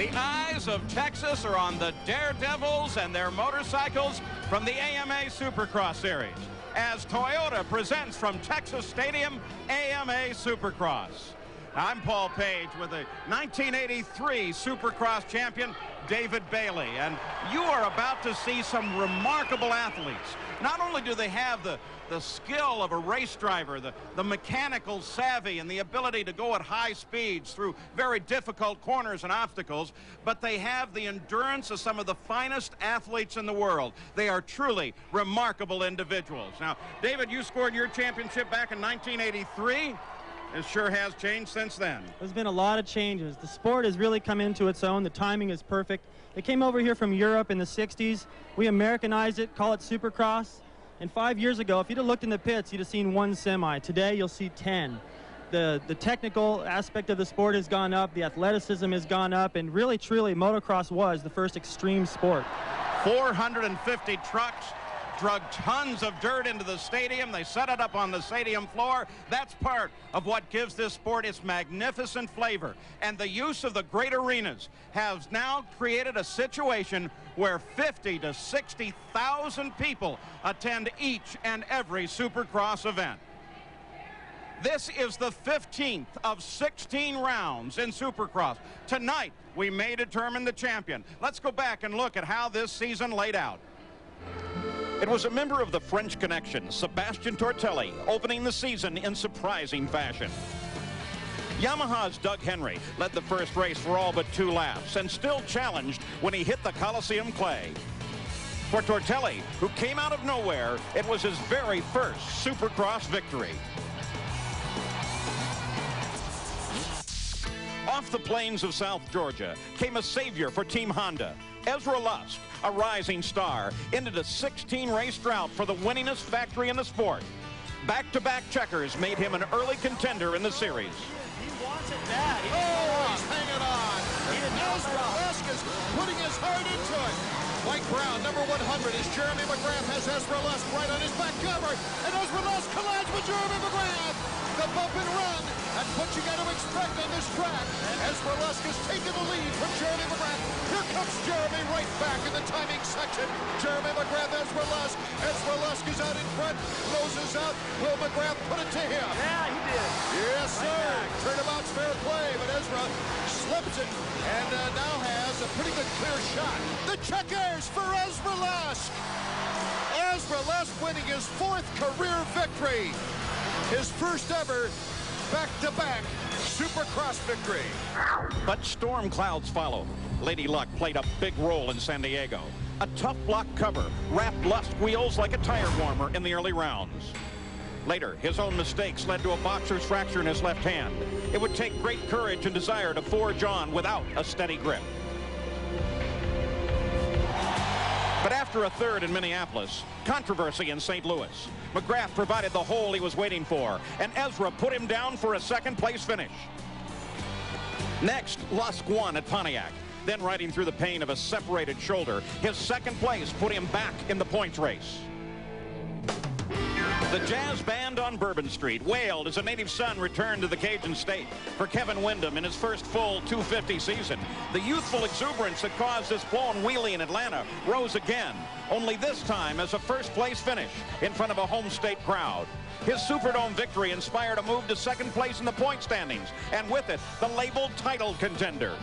The eyes of Texas are on the Daredevils and their motorcycles from the AMA Supercross Series as Toyota presents from Texas Stadium AMA Supercross. I'm Paul Page with the 1983 Supercross champion David Bailey, and you are about to see some remarkable athletes. Not only do they have the skill of a race driver, the mechanical savvy and the ability to go at high speeds through very difficult corners and obstacles, but they have the endurance of some of the finest athletes in the world. They are truly remarkable individuals. Now, David, you scored your championship back in 1983. It sure has changed since then. There's been a lot of changes. The sport has really come into its own. The timing is perfect. It came over here from Europe in the 60s. We Americanized it, call it Supercross. And 5 years ago, if you'd have looked in the pits, you'd have seen one semi. Today, you'll see 10. The technical aspect of the sport has gone up. The athleticism has gone up. And really, truly, motocross was the first extreme sport. 450 trucks drug tons of dirt into the stadium. They set it up on the stadium floor. That's part of what gives this sport its magnificent flavor. And the use of the great arenas has now created a situation where 50 to 60,000 people attend each and every Supercross event. This is the 15th of 16 rounds in Supercross. Tonight, we may determine the champion. Let's go back and look at how this season laid out. It was a member of the French Connection, Sebastian Tortelli, opening the season in surprising fashion. Yamaha's Doug Henry led the first race for all but 2 laps and still challenged when he hit the Coliseum clay. For Tortelli, who came out of nowhere, it was his very first Supercross victory. Off the plains of South Georgia came a savior for Team Honda. Ezra Lusk, a rising star, ended a 16-race drought for the winningest factory in the sport. Back-to-back checkers made him an early contender in the series. He wants it bad. He's hanging on. Ezra Lusk is putting his heart into it. White Brown, number 100, as Jeremy McGrath has Ezra Lusk right on his back cover. And Ezra Lusk collides with Jeremy McGrath. The bump and run. That's what you got to expect on this track. Ezra Lusk has taken the lead from Jeremy McGrath. Here comes Jeremy right back in the timing section. Jeremy McGrath, Ezra Lusk. Ezra Lusk is out in front, closes out. Will McGrath put it to him? Yeah, he did. Yes, sir. Turnabout's fair play, but Ezra slips it and now has a pretty good clear shot. The checkers for Ezra Lusk. Ezra Lusk winning his 4th career victory. His first ever back-to-back Supercross victory. But storm clouds followed. Lady Luck played a big role in San Diego. A tough block cover wrapped Lusk wheels like a tire warmer in the early rounds. Later, his own mistakes led to a boxer's fracture in his left hand. It would take great courage and desire to forge on without a steady grip. But after a third in Minneapolis, controversy in St. Louis, McGrath provided the hole he was waiting for, and Ezra put him down for a second-place finish. Next, Lusk won at Pontiac. Then, riding through the pain of a separated shoulder, his second place put him back in the points race. The jazz band on Bourbon Street wailed as a native son returned to the Cajun state. For Kevin Windham in his first full 250 season, the youthful exuberance that caused this blown wheelie in Atlanta rose again, only this time as a first-place finish in front of a home state crowd. His Superdome victory inspired a move to second place in the point standings, and with it, the labeled title contender.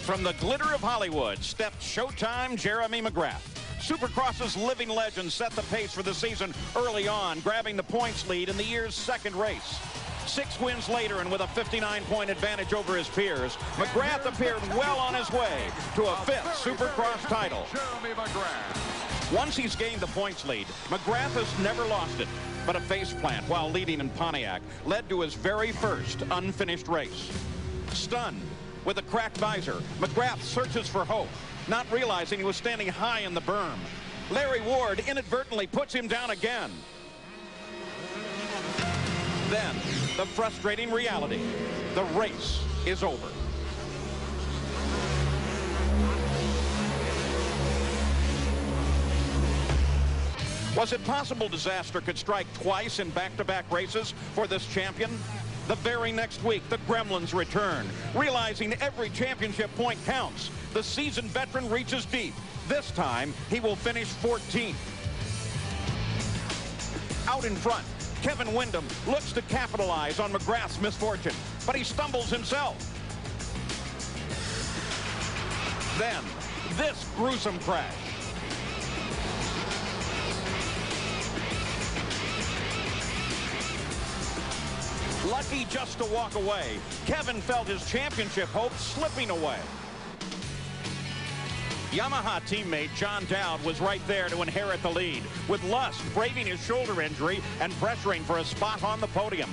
From the glitter of Hollywood stepped Showtime Jeremy McGrath. Supercross's living legend set the pace for the season early on, grabbing the points lead in the year's second race. 6 wins later, and with a 59-point advantage over his peers, McGrath appeared well on his way to a 5th Supercross title. Jeremy McGrath. Once he's gained the points lead, McGrath has never lost it. But a faceplant while leading in Pontiac led to his very first unfinished race. Stunned, with a cracked visor, McGrath searches for hope, not realizing he was standing high in the berm. Larry Ward inadvertently puts him down again. Then, the frustrating reality. The race is over. Was it possible disaster could strike twice in back-to-back races for this champion? The very next week, the Gremlins return. Realizing every championship point counts, the seasoned veteran reaches deep. This time, he will finish 14th. Out in front, Kevin Windham looks to capitalize on McGrath's misfortune, but he stumbles himself. Then, this gruesome crash. Lucky just to walk away, Kevin felt his championship hopes slipping away. Yamaha teammate John Dowd was right there to inherit the lead, with Lust braving his shoulder injury and pressuring for a spot on the podium.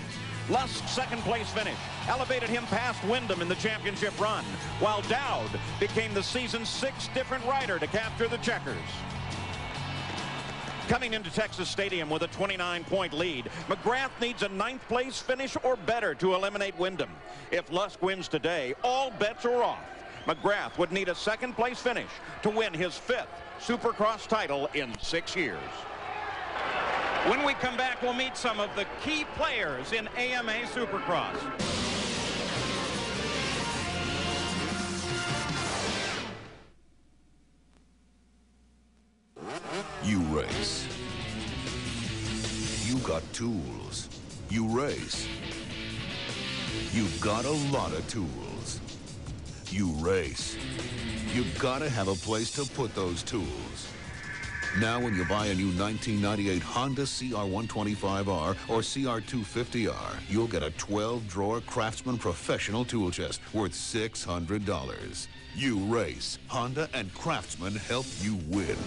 Lust's second-place finish elevated him past Windham in the championship run, while Dowd became the season's 6th different rider to capture the checkers. Coming into Texas Stadium with a 29-point lead, McGrath needs a 9th-place finish or better to eliminate Windham. If Lust wins today, all bets are off. McGrath would need a 2nd-place finish to win his 5th Supercross title in 6 years. When we come back, we'll meet some of the key players in AMA Supercross. You race. You got tools. You race. You've got a lot of tools. You race. You've got to have a place to put those tools. Now when you buy a new 1998 Honda CR125R or CR250R, you'll get a 12-drawer Craftsman professional tool chest worth $600. You race. Honda and Craftsman help you win.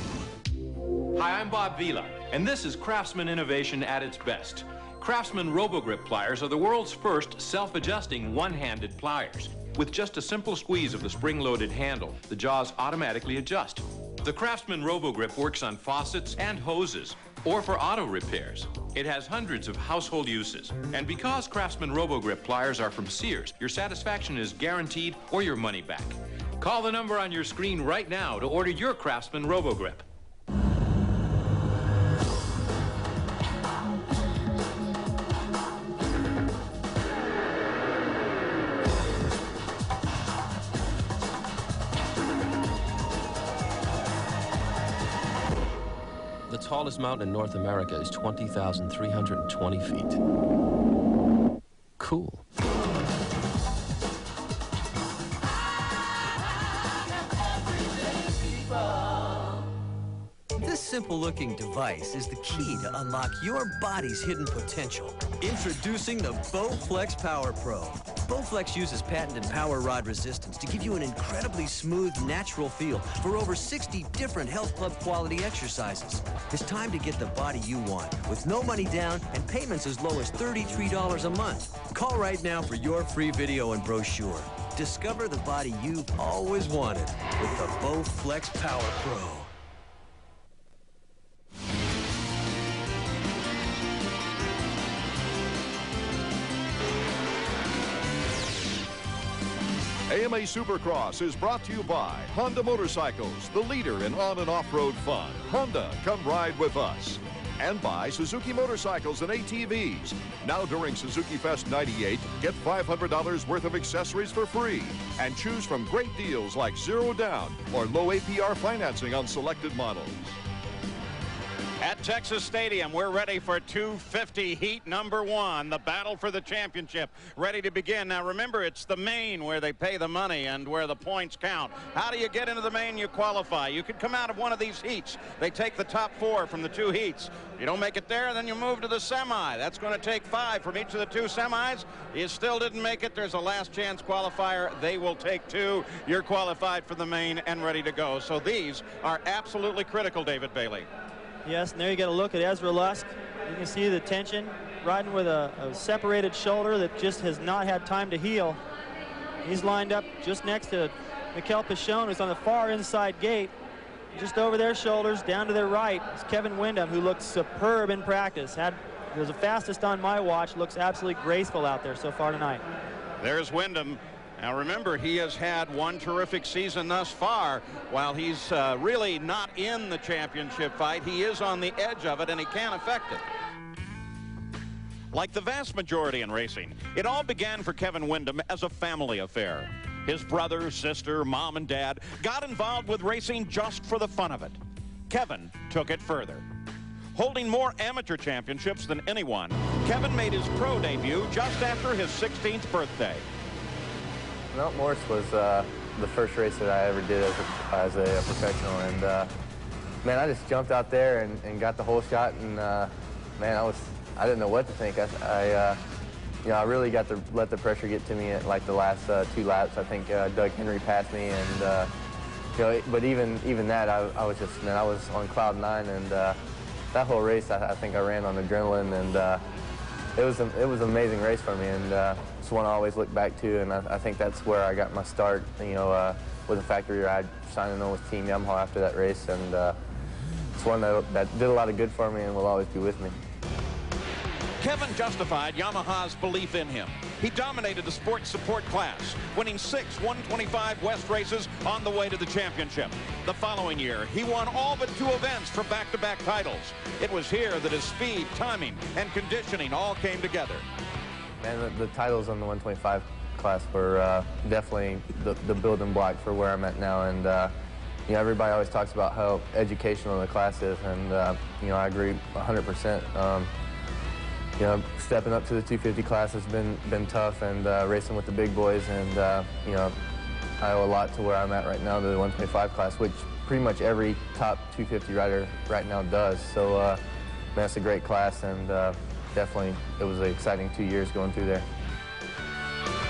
Hi, I'm Bob Vila, and this is Craftsman innovation at its best. Craftsman RoboGrip pliers are the world's first self-adjusting one-handed pliers. With just a simple squeeze of the spring-loaded handle, the jaws automatically adjust. The Craftsman RoboGrip works on faucets and hoses, or for auto repairs. It has hundreds of household uses. And because Craftsman RoboGrip pliers are from Sears, your satisfaction is guaranteed or your money back. Call the number on your screen right now to order your Craftsman RoboGrip. The tallest mountain in North America is 20,320 feet. Cool. This simple-looking device is the key to unlock your body's hidden potential. Introducing the Bowflex Power Pro. Bowflex uses patented power rod resistance to give you an incredibly smooth, natural feel for over 60 different health club quality exercises. It's time to get the body you want with no money down and payments as low as $33 a month. Call right now for your free video and brochure. Discover the body you've always wanted with the Bowflex Power Pro. AMA Supercross is brought to you by Honda Motorcycles, the leader in on and off-road fun. Honda, come ride with us. And by Suzuki Motorcycles and ATVs. Now during Suzuki Fest 98, get $500 worth of accessories for free. And choose from great deals like 0 down or low APR financing on selected models. At Texas Stadium, we're ready for 250 heat number 1, the battle for the championship, ready to begin. Now remember, it's the main where they pay the money and where the points count. How do you get into the main? You qualify. You could come out of one of these heats. They take the top 4 from the 2 heats. If you don't make it there, then you move to the semi. That's going to take 5 from each of the 2 semis. You still didn't make it. There's a last chance qualifier. They will take 2. You're qualified for the main and ready to go. So these are absolutely critical, David Bailey. Yes, and there you get a look at Ezra Lusk. You can see the tension, riding with a separated shoulder that just has not had time to heal. He's lined up just next to Mikel Pichon, who's on the far inside gate. Just over their shoulders, down to their right, is Kevin Windham, who looks superb in practice. Was the fastest on my watch, looks absolutely graceful out there so far tonight. There's Windham. Now remember, he has had one terrific season thus far. While he's really not in the championship fight, he is on the edge of it, and he can affect it. Like the vast majority in racing, it all began for Kevin Windham as a family affair. His brother, sister, mom, and dad got involved with racing just for the fun of it. Kevin took it further. Holding more amateur championships than anyone, Kevin made his pro debut just after his 16th birthday. Mount Morris was the first race that I ever did as a professional, and man, I just jumped out there and got the whole shot, and man, I didn't know what to think. You know, I really got to let the pressure get to me at like the last 2 laps. I think Doug Henry passed me, and you know, but even that, I was just, man, I was on cloud 9, and that whole race, I think I ran on adrenaline, and it was an amazing race for me, and it's one I always look back to, and I think that's where I got my start, you know, with a factory ride, signing on with Team Yamaha after that race, and it's one that did a lot of good for me and will always be with me. Kevin justified Yamaha's belief in him. He dominated the sports support class, winning 6 125 West races on the way to the championship. The following year, he won all but 2 events for back-to-back titles. It was here that his speed, timing, and conditioning all came together. Man, the titles on the 125 class were definitely the building block for where I'm at now, and you know, everybody always talks about how educational the class is, and you know, I agree 100%. You know, stepping up to the 250 class has been tough, and racing with the big boys, and you know, I owe a lot to where I'm at right now, the 125 class, which pretty much every top 250 rider right now does. So man, it's a great class, and definitely it was an exciting 2 years going through there.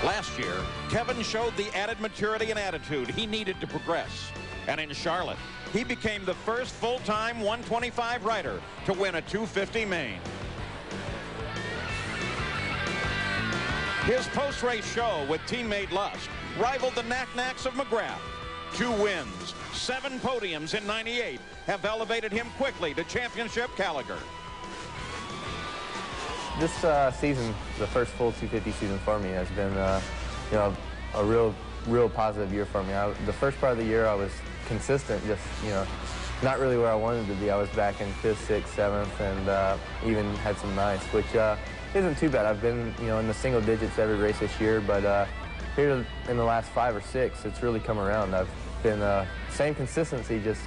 Last year, Kevin showed the added maturity and attitude he needed to progress. And in Charlotte, he became the first full-time 125 rider to win a 250 main. His post-race show with teammate Lusk rivaled the knack-knacks of McGrath. 2 wins, 7 podiums in '98 have elevated him quickly to championship caliber. This season, the first full 250 season for me, has been you know, a real positive year for me. The first part of the year I was consistent, just, you know, not really where I wanted to be. I was back in 5th, 6th, 7th, and even had some 9ths, which isn't too bad. I've been, you know, in the single digits every race this year, but here in the last 5 or 6, it's really come around. I've been same consistency, just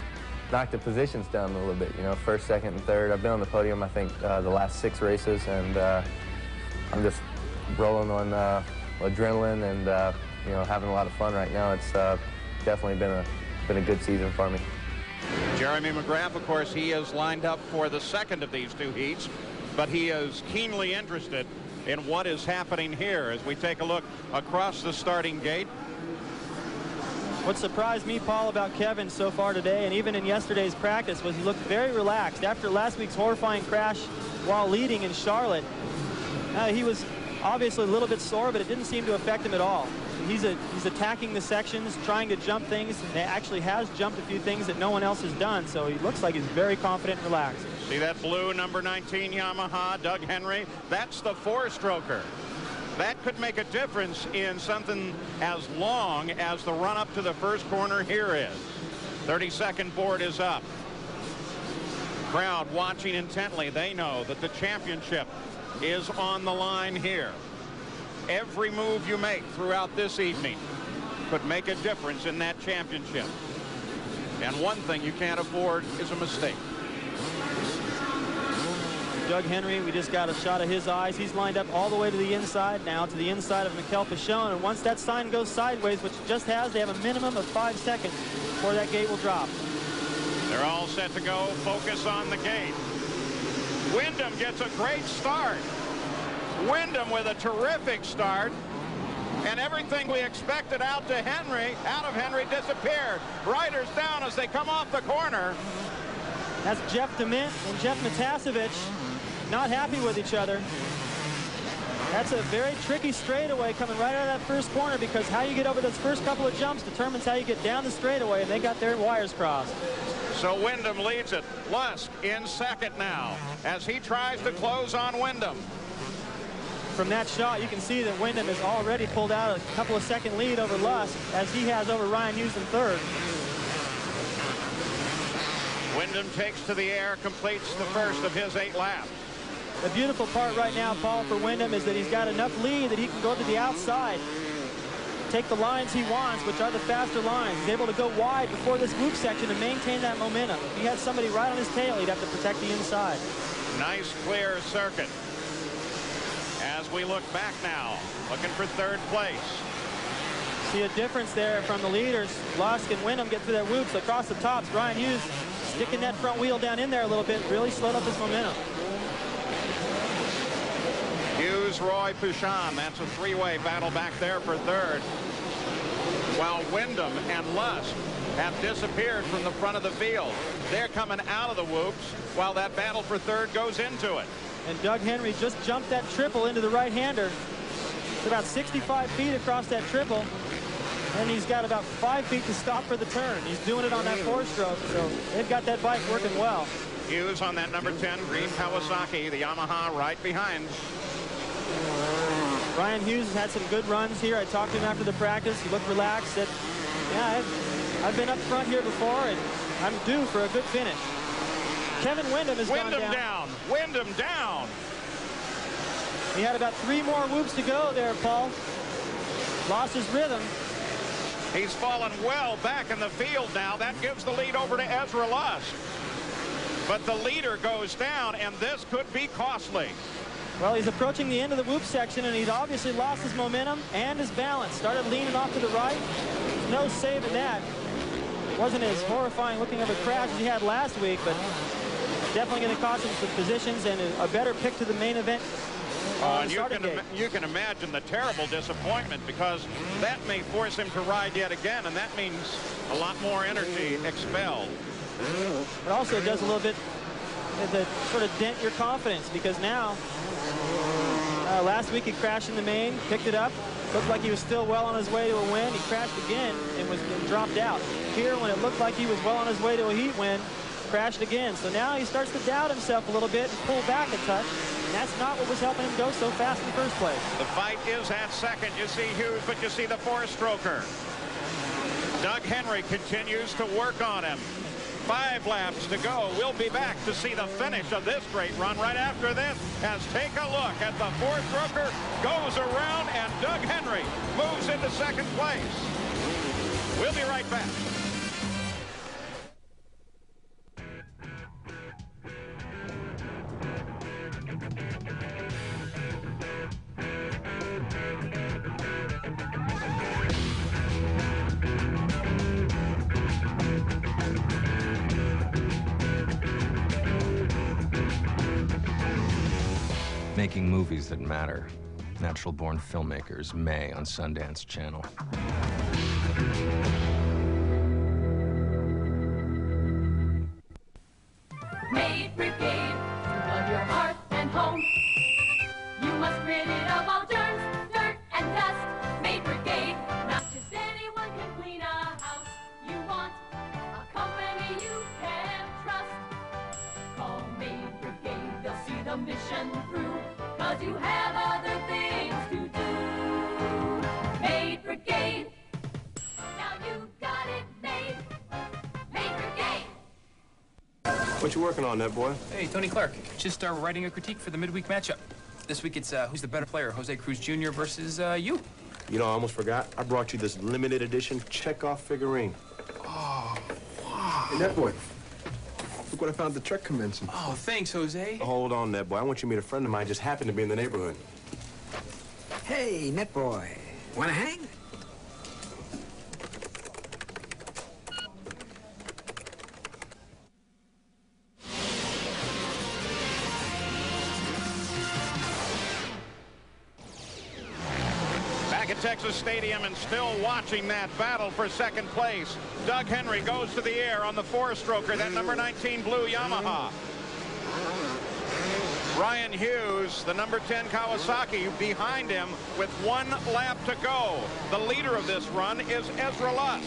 knocked the positions down a little bit. You know, 1st, 2nd, and 3rd. I've been on the podium, I think, the last 6 races, and I'm just rolling on adrenaline and you know, having a lot of fun right now. It's definitely been a good season for me. Jeremy McGrath, of course, he is lined up for the 2nd of these 2 heats, but he is keenly interested in what is happening here as we take a look across the starting gate. What surprised me, Paul, about Kevin so far today, and even in yesterday's practice, was he looked very relaxed. After last week's horrifying crash while leading in Charlotte, he was obviously a little bit sore, but it didn't seem to affect him at all. He's attacking the sections, trying to jump things. He actually has jumped a few things that no one else has done, so he looks like he's very confident and relaxed. See that blue number 19 Yamaha, Doug Henry? That's the 4-stroker. That could make a difference in something as long as the run up to the first corner here is. 32nd board is up. Crowd watching intently. They know that the championship is on the line here. Every move you make throughout this evening could make a difference in that championship. And one thing you can't afford is a mistake. Doug Henry, we just got a shot of his eyes. He's lined up all the way to the inside now, to the inside of Mikel Pichon, and once that sign goes sideways, which it just has, they have a minimum of 5 seconds before that gate will drop. They're all set to go. Focus on the gate. Windham gets a great start. Windham with a terrific start, and everything we expected out of Henry disappeared. Riders down as they come off the corner. That's Jeff DeMint and Jeff Matasevich not happy with each other. That's a very tricky straightaway coming right out of that first corner, because how you get over those first couple of jumps determines how you get down the straightaway, and they got their wires crossed. So Windham leads it. Lusk in 2nd now as he tries to close on Windham. From that shot, you can see that Windham has already pulled out a couple of second lead over Lusk, as he has over Ryan Hughes in 3rd. Windham takes to the air, completes the first of his 8 laps. The beautiful part right now, Paul, for Wyndham is that he's got enough lead that he can go to the outside, take the lines he wants, which are the faster lines. He's able to go wide before this whoop section and maintain that momentum. If he had somebody right on his tail, he'd have to protect the inside. Nice, clear circuit. As we look back now, looking for third place. See a difference there from the leaders. Lusk and Wyndham get through their whoops across the tops. Ryan Hughes sticking that front wheel down in there a little bit, really slowed up his momentum. Hughes, Roy, Pouchon. That's a three-way battle back there for third. While Wyndham and Lusk have disappeared from the front of the field. They're coming out of the whoops while that battle for third goes into it. And Doug Henry just jumped that triple into the right-hander. It's about 65 feet across that triple. And he's got about 5 feet to stop for the turn. He's doing it on that four-stroke, so they've got that bike working well. Hughes on that number 10, green Kawasaki, the Yamaha right behind. Ryan Hughes has had some good runs here. I talked to him after the practice. He looked relaxed, said, yeah, I've been up front here before, and I'm due for a good finish. Kevin Wyndham has gone down. Wyndham down. He had about 3 more whoops to go there, Paul. Lost his rhythm. He's fallen well back in the field now. That gives the lead over to Ezra Lusk. But the leader goes down, and this could be costly. Well, he's approaching the end of the whoop section, and he's obviously lost his momentum and his balance. Started leaning off to the right. No saving that. Wasn't as horrifying looking of a crash as he had last week, but definitely going to cost him some positions and a better pick to the main event. And you can imagine the terrible disappointment, because that may force him to ride yet again, and that means a lot more energy expelled. It also does a little bit to sort of dent your confidence, because now last week he crashed in the main, picked it up, looked like he was still well on his way to a win. He crashed again and was dropped out. Here, when it looked like he was well on his way to a heat win, crashed again. So now he starts to doubt himself a little bit and pull back a touch. And that's not what was helping him go so fast in the first place. The fight is at second. You see Hughes, but you see the four-stroker. Doug Henry continues to work on him. 5 laps to go. We'll be back to see the finish of this great run right after this, as take a look at the four-stroker goes around and Doug Henry moves into second place. We'll be right back. Making movies that matter. Natural-born filmmakers, May on Sundance Channel. Maid Brigade, of your heart and home. You must rid it of all germs, dirt, and dust. Maid Brigade, not just anyone can clean a house. You want a company you can trust. Call Maid Brigade, they'll see the mission through. 'Cause you have other things to do. Maid Brigade, now you got it made. Maid Brigade. What you working on, that boy? Hey, Tony Clark. Just writing a critique for the midweek matchup. This week it's who's the better player, Jose Cruz Jr. versus you. You know, I almost forgot. I brought you this limited edition Chekhov figurine. Oh, wow. Hey, that boy. Look what I found at the truck convention. Oh, thanks, Jose. Hold on, that boy. I want you to meet a friend of mine. Just happened to be in the neighborhood. Hey, Net Boy. Wanna hang? Back at Texas Stadium and still watching that battle for second place. Doug Henry goes to the air on the four-stroker, that number 19 blue Yamaha. Ryan Hughes, the number 10 Kawasaki, behind him with 1 lap to go. The leader of this run is Ezra Lusk.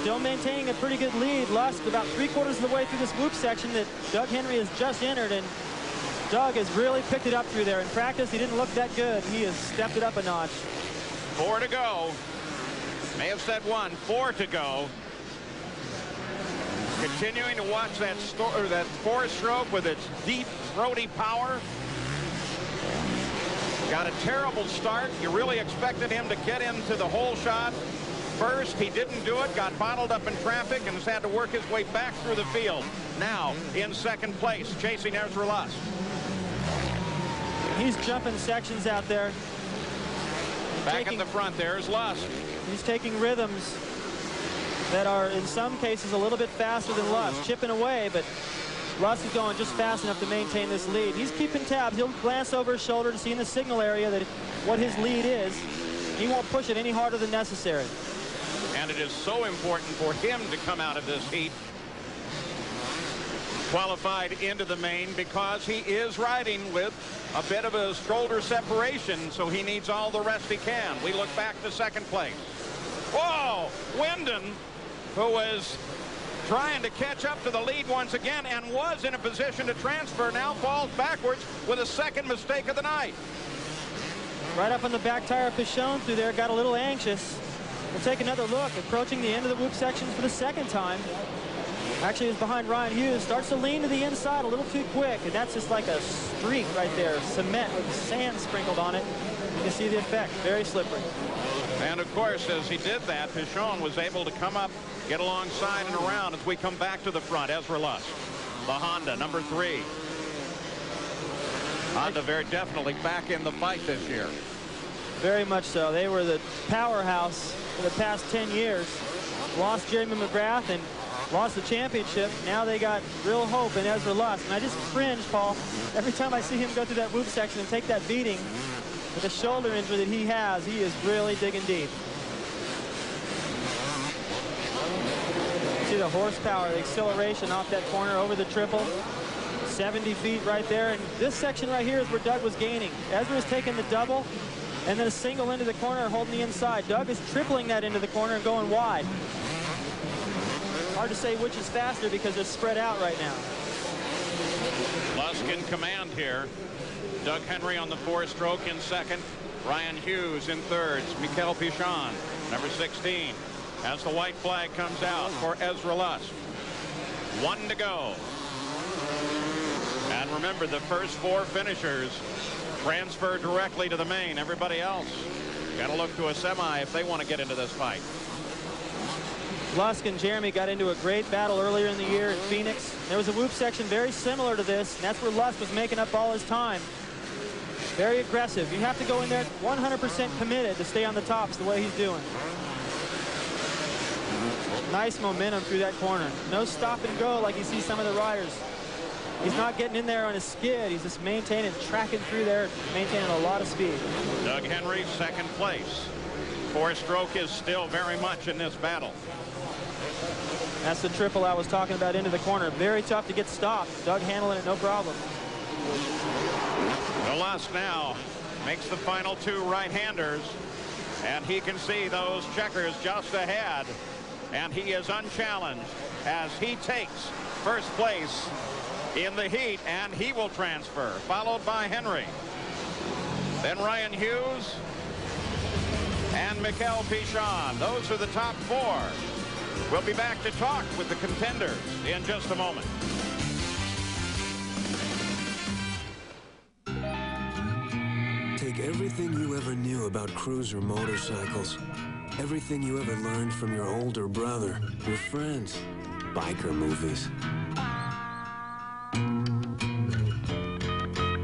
Still maintaining a pretty good lead. Lusk about 3/4 of the way through this whoop section that Doug Henry has just entered, and Doug has really picked it up through there. In practice, he didn't look that good. He has stepped it up a notch. 4 to go. May have said 1, 4 to go. Continuing to watch that four-stroke with its deep, throaty power. Got a terrible start. You really expected him to get into the hole shot first. He didn't do it, got bottled up in traffic, and has had to work his way back through the field. Now in second place, chasing Ezra Lusk. He's jumping sections out there. Back in the front, there's Lusk. He's taking rhythms that are, in some cases, a little bit faster than Lusk. Chipping away, but Lusk is going just fast enough to maintain this lead. He's keeping tabs. He'll glance over his shoulder to see in the signal area that what his lead is. He won't push it any harder than necessary. And it is so important for him to come out of this heat qualified into the main, because he is riding with a bit of a shoulder separation, so he needs all the rest he can. We look back to second place. Whoa! Wyndon, who was trying to catch up to the lead once again and was in a position to transfer, now falls backwards with a second mistake of the night. Right up on the back tire of Pichon through there, got a little anxious. We'll take another look, approaching the end of the whoop section for the second time. Actually is behind Ryan Hughes, starts to lean to the inside a little too quick, and that's just like a streak right there, cement with sand sprinkled on it. You can see the effect, very slippery. And of course, as he did that, Pichon was able to come up, get alongside and around as we come back to the front. Ezra Lusk, the Honda, number 3. Honda very definitely back in the fight this year. Very much so. They were the powerhouse for the past 10 years. Lost Jeremy McGrath and lost the championship. Now they got real hope in Ezra Lusk. And I just cringe, Paul, every time I see him go through that whoop section and take that beating with the shoulder injury that he has. He is really digging deep. See the horsepower, the acceleration off that corner over the triple. 70 feet right there. And this section right here is where Doug was gaining. Ezra is taking the double and then a single into the corner, holding the inside. Doug is tripling that into the corner and going wide. Hard to say which is faster because they're spread out right now. Lusk in command here. Doug Henry on the 4-stroke in second. Ryan Hughes in third. Mikel Pichon, number 16. As the white flag comes out for Ezra Lusk. 1 to go. And remember, the first 4 finishers transfer directly to the main. Everybody else got to look to a semi if they want to get into this fight. Lusk and Jeremy got into a great battle earlier in the year in Phoenix. There was a whoop section very similar to this, and that's where Lusk was making up all his time. Very aggressive. You have to go in there 100% committed to stay on the tops the way he's doing. Nice momentum through that corner. No stop and go like you see some of the riders. He's not getting in there on his skid. He's just maintaining, tracking through there, maintaining a lot of speed. Doug Henry, second place. 4-stroke is still very much in this battle. That's the triple I was talking about into the corner. Very tough to get stopped. Doug handling it, no problem. Lusk now makes the final 2 right-handers, and he can see those checkers just ahead, and he is unchallenged as he takes first place in the heat, and he will transfer, followed by Henry. Then Ryan Hughes and Mikel Pichon. Those are the top 4. We'll be back to talk with the contenders in just a moment. Take everything you ever knew about cruiser motorcycles, everything you ever learned from your older brother, your friends, biker movies,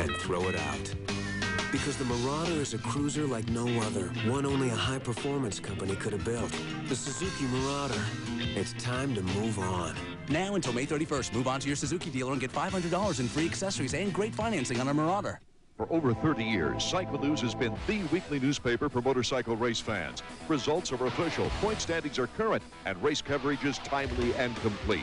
and throw it out. Because the Marauder is a cruiser like no other, one only a high-performance company could have built. The Suzuki Marauder. It's time to move on. Now until May 31st, move on to your Suzuki dealer and get $500 in free accessories and great financing on a Marauder. For over 30 years, Cycle News has been the weekly newspaper for motorcycle race fans. Results are official, point standings are current, and race coverage is timely and complete.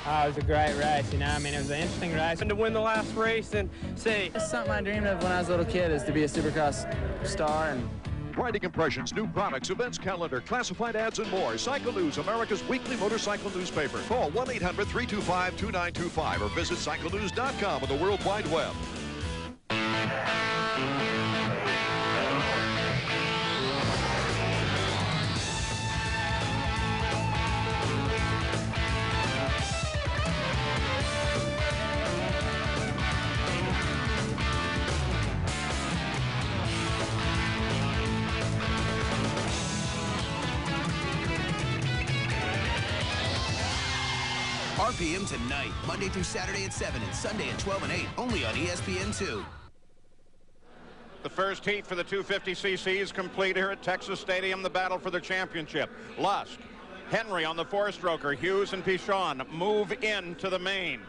Oh, it was a great race, you know. I mean, it was an interesting race. And to win the last race and see. It's something I dreamed of when I was a little kid, is to be a Supercross star. And Riding impressions, new products, events calendar, classified ads, and more. Cycle News, America's weekly motorcycle newspaper. Call 1-800-325-2925 or visit CycleNews.com on the World Wide Web. RPM tonight, Monday through Saturday at 7 and Sunday at 12 and 8, only on ESPN2. The first heat for the 250cc is complete here at Texas Stadium, the battle for the championship. Lusk, Henry on the four-stroker, Hughes and Pichon move into the main.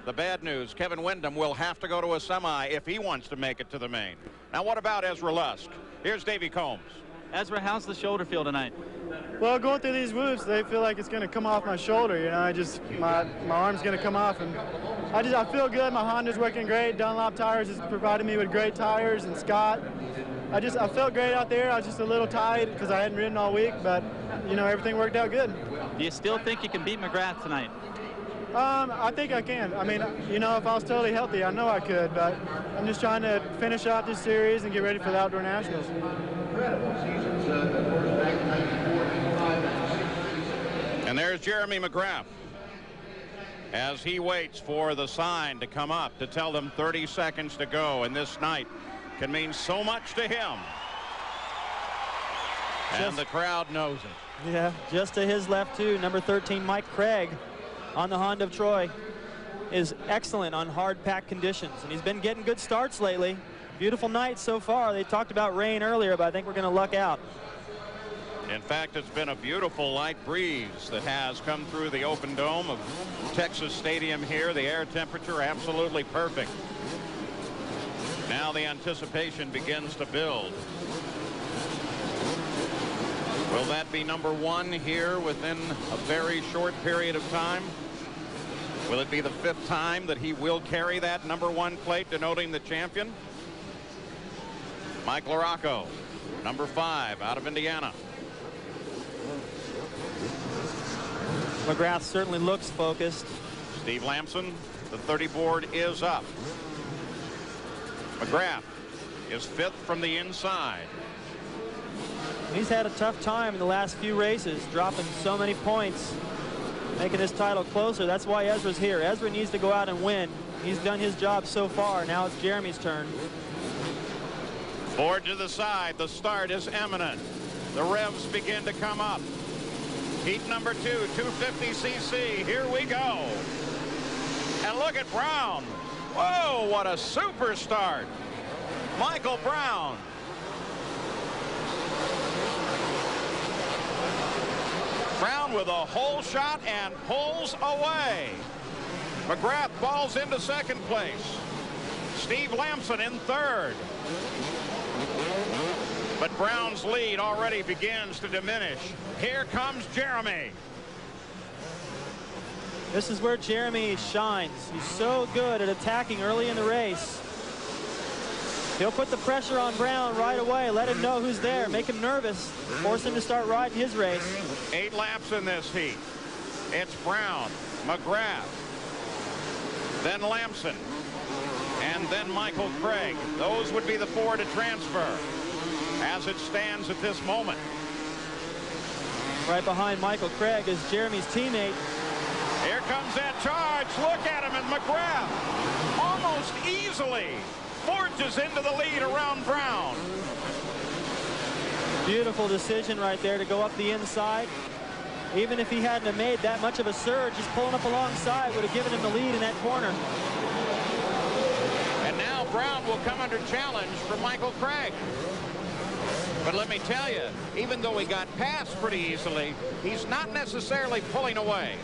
The bad news, Kevin Windham will have to go to a semi if he wants to make it to the main. Now what about Ezra Lusk? Here's Davey Combs. Ezra, how's the shoulder feel tonight? Well, going through these whoops, they feel like it's going to come off my shoulder. You know, my arm's going to come off, and I feel good. My Honda's working great. Dunlop Tires has provided me with great tires, and Scott. I felt great out there. I was just a little tired because I hadn't ridden all week, but you know, everything worked out good. Do you still think you can beat McGrath tonight? I think I can. I mean, you know, if I was totally healthy, I know I could, but I'm just trying to finish out this series and get ready for the Outdoor Nationals. And there's Jeremy McGrath as he waits for the sign to come up to tell them 30 seconds to go, and this night can mean so much to him. And the crowd knows it. Yeah, just to his left too, number 13 Mike Craig on the Honda of Troy is excellent on hard pack conditions, and he's been getting good starts lately. Beautiful night so far. They talked about rain earlier, but I think we're going to luck out. In fact, it's been a beautiful light breeze that has come through the open dome of Texas Stadium here. The air temperature absolutely perfect. Now the anticipation begins to build. Will that be number one here within a very short period of time? Will it be the 5th time that he will carry that number 1 plate denoting the champion? Mike LaRocco, number 5 out of Indiana. McGrath certainly looks focused. Steve Lamson, the 30 board is up. McGrath is 5th from the inside. He's had a tough time in the last few races, dropping so many points, making his title closer. That's why Ezra's here. Ezra needs to go out and win. He's done his job so far. Now it's Jeremy's turn. Board to the side. The start is imminent. The revs begin to come up. Heat number 2, 250cc. Here we go. And look at Brown. Whoa, what a super start. Michael Brown. Brown with a hole shot and pulls away. McGrath falls into 2nd place. Steve Lamson in 3rd. But Brown's lead already begins to diminish. Here comes Jeremy. This is where Jeremy shines. He's so good at attacking early in the race. He'll put the pressure on Brown right away. Let him know who's there. Make him nervous. Force him to start riding his race. 8 laps in this heat. It's Brown, McGrath, then Lamson, and then Michael Craig. Those would be the 4 to transfer as it stands at this moment. Right behind Michael Craig is Jeremy's teammate. Here comes that charge. Look at him, and McGrath almost easily forges into the lead around Brown. Beautiful decision right there to go up the inside. Even if he hadn't have made that much of a surge, just pulling up alongside would have given him the lead in that corner. And now Brown will come under challenge from Michael Craig. But let me tell you, even though he got past pretty easily, he's not necessarily pulling away.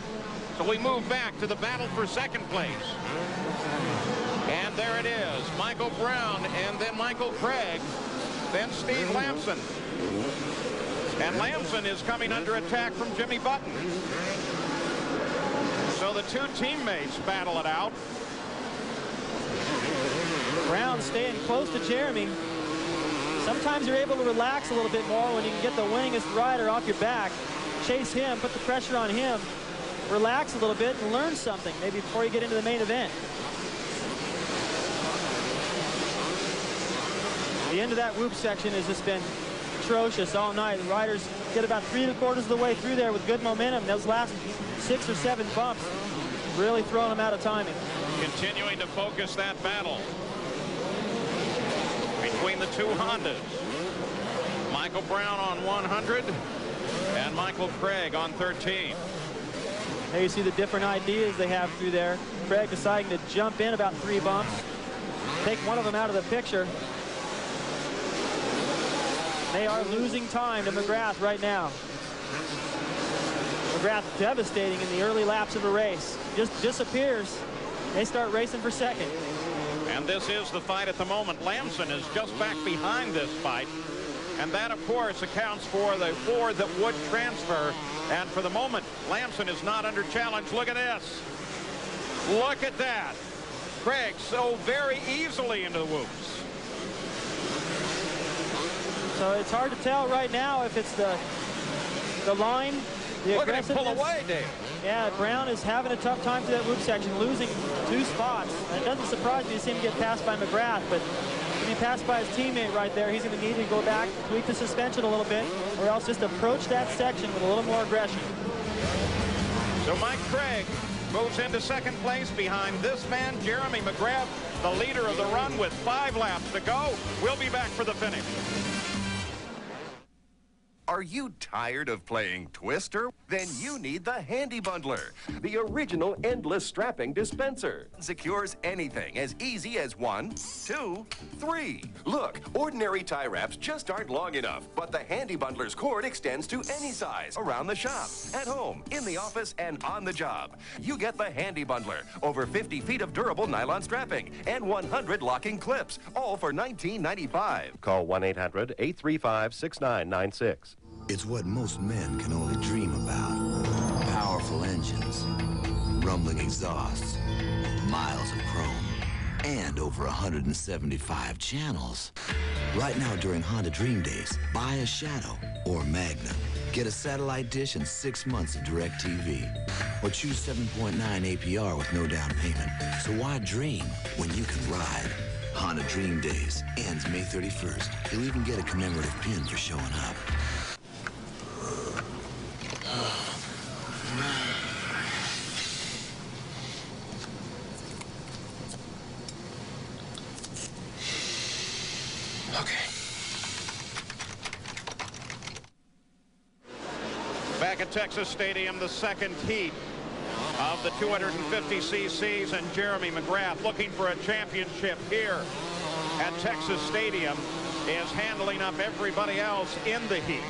So we move back to the battle for 2nd place. And there it is, Michael Brown, and then Michael Craig, then Steve Lamson. And Lamson is coming under attack from Jimmy Button. So the 2 teammates battle it out. Brown staying close to Jeremy. Sometimes you're able to relax a little bit more when you can get the winningest rider off your back. Chase him, put the pressure on him, relax a little bit and learn something, maybe before you get into the main event. The end of that whoop section has just been atrocious all night. The riders get about 3/4 of the way through there with good momentum. Those last 6 or 7 bumps really throwing them out of timing. Continuing to focus that battle between the 2 Hondas. Michael Brown on 100 and Michael Craig on 13. There you see the different ideas they have through there. Craig deciding to jump in about 3 bumps, take one of them out of the picture. They are losing time to McGrath right now. McGrath devastating in the early laps of the race. Just disappears. They start racing for second. And this is the fight at the moment. Lamson is just back behind this fight. And that, of course, accounts for the 4 that would transfer. And for the moment, Lamson is not under challenge. Look at this. Look at that. Craig so very easily into the whoops. So it's hard to tell right now if it's the line, the Look at him pull aggressiveness. away, Dave. Yeah, Brown is having a tough time through that whoop section, losing 2 spots. And it doesn't surprise me to see him get passed by McGrath, but when he passed by his teammate right there, he's going to need to go back, tweak the suspension a little bit, or else just approach that section with a little more aggression. So Mike Craig moves into second place behind this man, Jeremy McGrath, the leader of the run with 5 laps to go. We'll be back for the finish. Are you tired of playing Twister? Then you need the Handy Bundler, the original endless strapping dispenser. Secures anything as easy as 1, 2, 3. Look, ordinary tie wraps just aren't long enough, but the Handy Bundler's cord extends to any size around the shop, at home, in the office, and on the job. You get the Handy Bundler, over 50 feet of durable nylon strapping, and 100 locking clips, all for $19.95. Call 1-800-835-6996. It's what most men can only dream about. Powerful engines, rumbling exhausts, miles of chrome, and over 175 channels. Right now during Honda Dream Days, buy a Shadow or Magna. Get a satellite dish and 6 months of DirecTV. Or choose 7.9 APR with no down payment. So why dream when you can ride? Honda Dream Days ends May 31st. You'll even get a commemorative pin for showing up. Back at Texas Stadium, the second heat of the 250 cc's, and Jeremy McGrath, looking for a championship here at Texas Stadium, is handling up everybody else in the heat.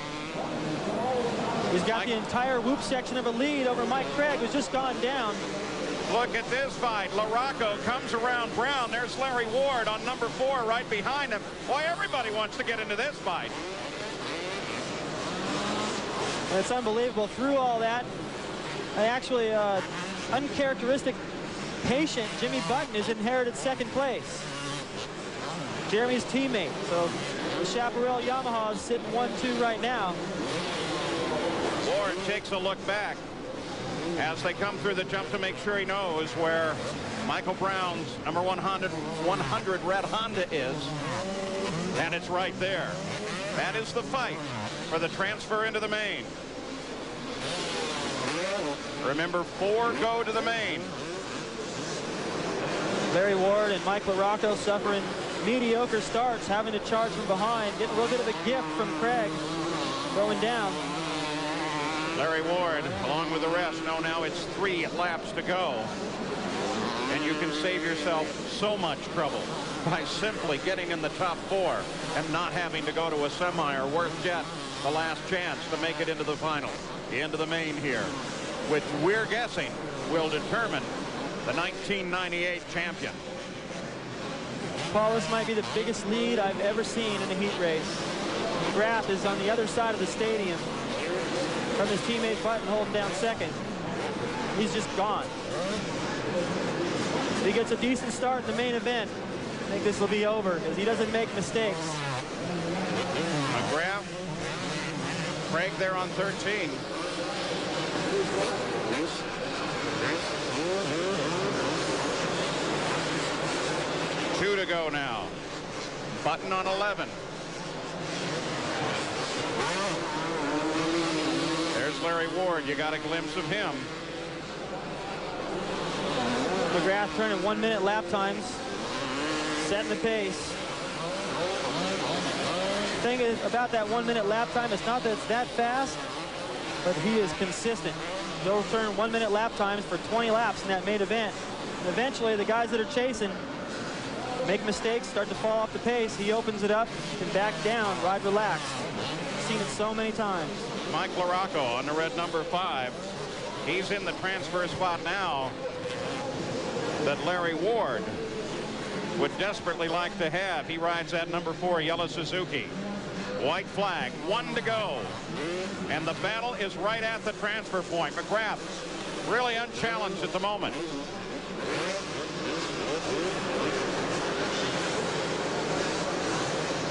He's got the entire whoop section of a lead over Mike Craig, who's just gone down. Look at this fight. LaRocco comes around Brown. There's Larry Ward on number 4 right behind him. Boy, everybody wants to get into this fight. It's unbelievable. Through all that, actually uncharacteristic patient Jimmy Button has inherited second place. Jeremy's teammate. So the Chaparral Yamaha is sitting 1-2 right now. Ward takes a look back as they come through the jump to make sure he knows where Michael Brown's number 100 red Honda is. And it's right there. That is the fight for the transfer into the main. Remember, 4 go to the main. Larry Ward and Mike LaRocco suffering mediocre starts, having to charge from behind, getting a little bit of a gift from Craig going down. Larry Ward, along with the rest, know now it's 3 laps to go. And you can save yourself so much trouble by simply getting in the top 4 and not having to go to a semi or worse yet, the last chance to make it into the final, into the main here, which we're guessing will determine the 1998 champion. Paul, this might be the biggest lead I've ever seen in a heat race. McGrath is on the other side of the stadium from his teammate Button holding down second. He's just gone. If he gets a decent start in the main event, I think this will be over because he doesn't make mistakes. McGrath, Craig there on 13. Two to go now. Button on 11. There's Larry Ward. You got a glimpse of him. McGrath turning 1-minute lap times, setting the pace. The thing about that 1-minute lap time, it's not that it's that fast, but he is consistent. They'll turn 1-minute lap times for 20 laps in that main event. And eventually, the guys that are chasing make mistakes, start to fall off the pace. He opens it up, can back down, ride relaxed. Seen it so many times. Mike LaRocco on the red number 5. He's in the transfer spot now that Larry Ward would desperately like to have. He rides that number 4 yellow Suzuki. White flag, 1 to go. And the battle is right at the transfer point. McGrath really unchallenged at the moment.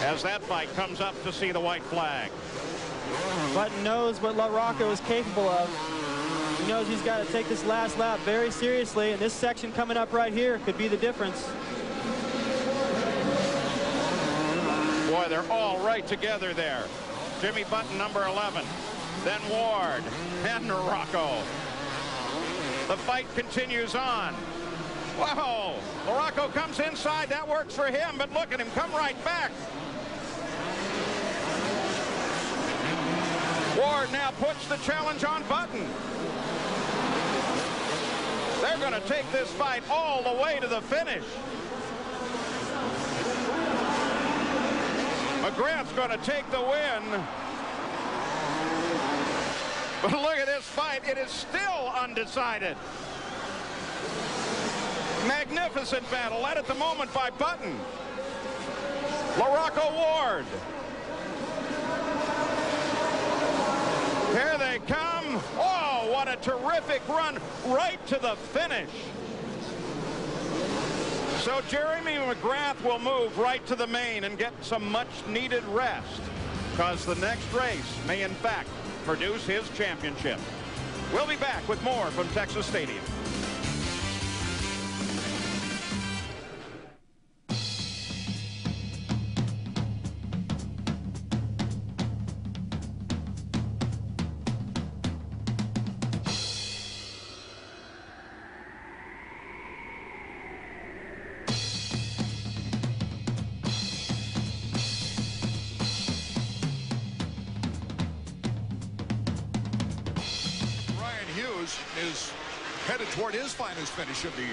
As that fight comes up to see the white flag. Button knows what LaRocco is capable of. He knows he's got to take this last lap very seriously, and this section coming up right here could be the difference. Boy, they're all right together there. Jimmy Button, number 11. Then Ward and LaRocco. The fight continues on. Whoa! LaRocco comes inside. That works for him, but look at him come right back. Ward now puts the challenge on Button. They're going to take this fight all the way to the finish. McGrath's going to take the win. But look at this fight. It is still undecided. Magnificent battle led at the moment by Button. LaRocco Ward. Here they come. Oh, what a terrific run right to the finish. So Jeremy McGrath will move right to the main and get some much needed rest, because the next race may in fact produce his championship. We'll be back with more from Texas Stadium. Is headed toward his finest finish of the year.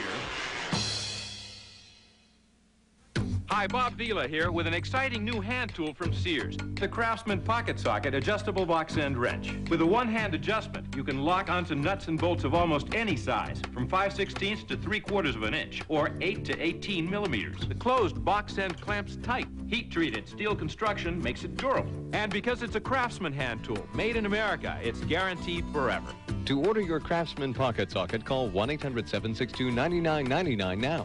Hi, Bob Vila here with an exciting new hand tool from Sears, the Craftsman Pocket Socket Adjustable Box End Wrench. With a one-hand adjustment, you can lock onto nuts and bolts of almost any size, from 5/16 to 3/4 of an inch, or 8 to 18 millimeters. The closed box end clamps tight. Heat-treated steel construction makes it durable. And because it's a Craftsman hand tool, made in America, it's guaranteed forever. To order your Craftsman Pocket Socket, call 1-800-762-9999 now.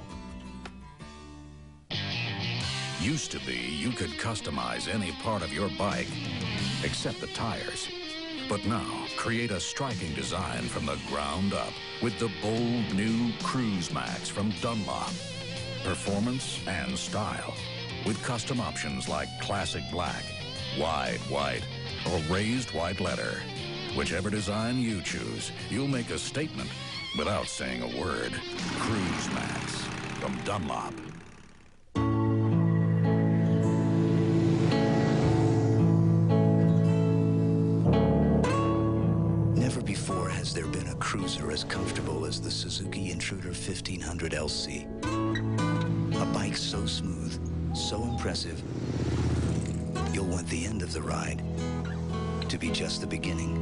Used to be, you could customize any part of your bike, except the tires. But now, create a striking design from the ground up with the bold new Cruise Max from Dunlop. Performance and style, with custom options like classic black, wide white, or raised white leather. Whichever design you choose, you'll make a statement without saying a word. Cruise Max from Dunlop. Never before has there been a cruiser as comfortable as the Suzuki Intruder 1500 LC. A bike so smooth, so impressive, you'll want the end of the ride to be just the beginning.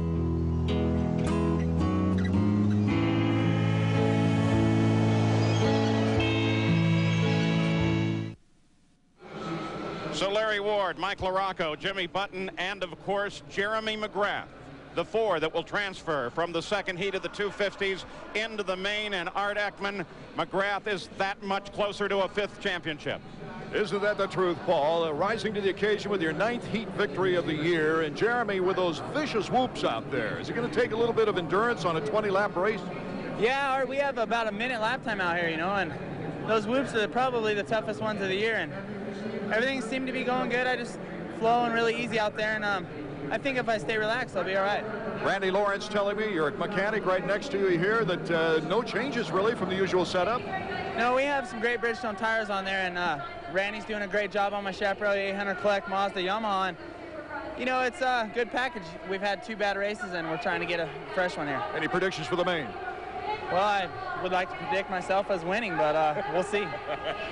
So Larry Ward, Mike LaRocco, Jimmy Button, and of course Jeremy McGrath, the 4 that will transfer from the second heat of the 250s into the main, and Art Ekman. McGrath is that much closer to a 5th championship. Isn't that the truth, Paul? Rising to the occasion with your 9th heat victory of the year, and Jeremy with those vicious whoops out there. Is it going to take a little bit of endurance on a 20-lap race? Yeah, we have about a minute lap time out here, you know, and those whoops are probably the toughest ones of the year, and everything seemed to be going good. I just flowing really easy out there, and I think if I stay relaxed, I'll be all right. Randy Lawrence telling me, your mechanic right next to you here, that no changes really from the usual setup? No, we have some great Bridgestone tires on there, and Randy's doing a great job on my Chaparral 800 Collect Mazda Yamaha, and You know, it's a good package. We've had 2 bad races, and we're trying to get a fresh one here. Any predictions for the main? Well, I would like to predict myself as winning, but we'll see.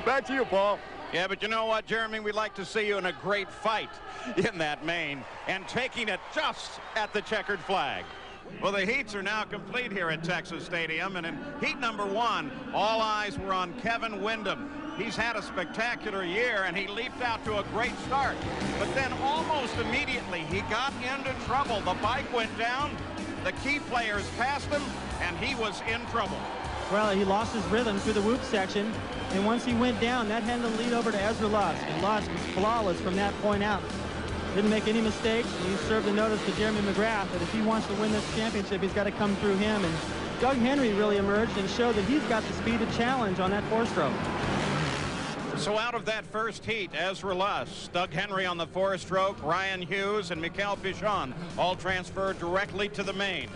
Back to you, Paul. Yeah, but you know what, Jeremy? We'd like to see you in a great fight in that main and taking it just at the checkered flag. Well, the heats are now complete here at Texas Stadium, and in heat number 1, all eyes were on Kevin Windham. He's had a spectacular year, and he leaped out to a great start. But then almost immediately, he got into trouble. The bike went down, the key players passed him, and he was in trouble. Well, he lost his rhythm through the whoop section, and once he went down, that handed the lead over to Ezra Lusk, and Lusk was flawless from that point out. Didn't make any mistakes, and he served a notice to Jeremy McGrath that if he wants to win this championship, he's got to come through him. And Doug Henry really emerged and showed that he's got the speed to challenge on that 4-stroke. So out of that first heat, Ezra Lusk, Doug Henry on the 4-stroke, Ryan Hughes and Mikel Pichon all transferred directly to the main.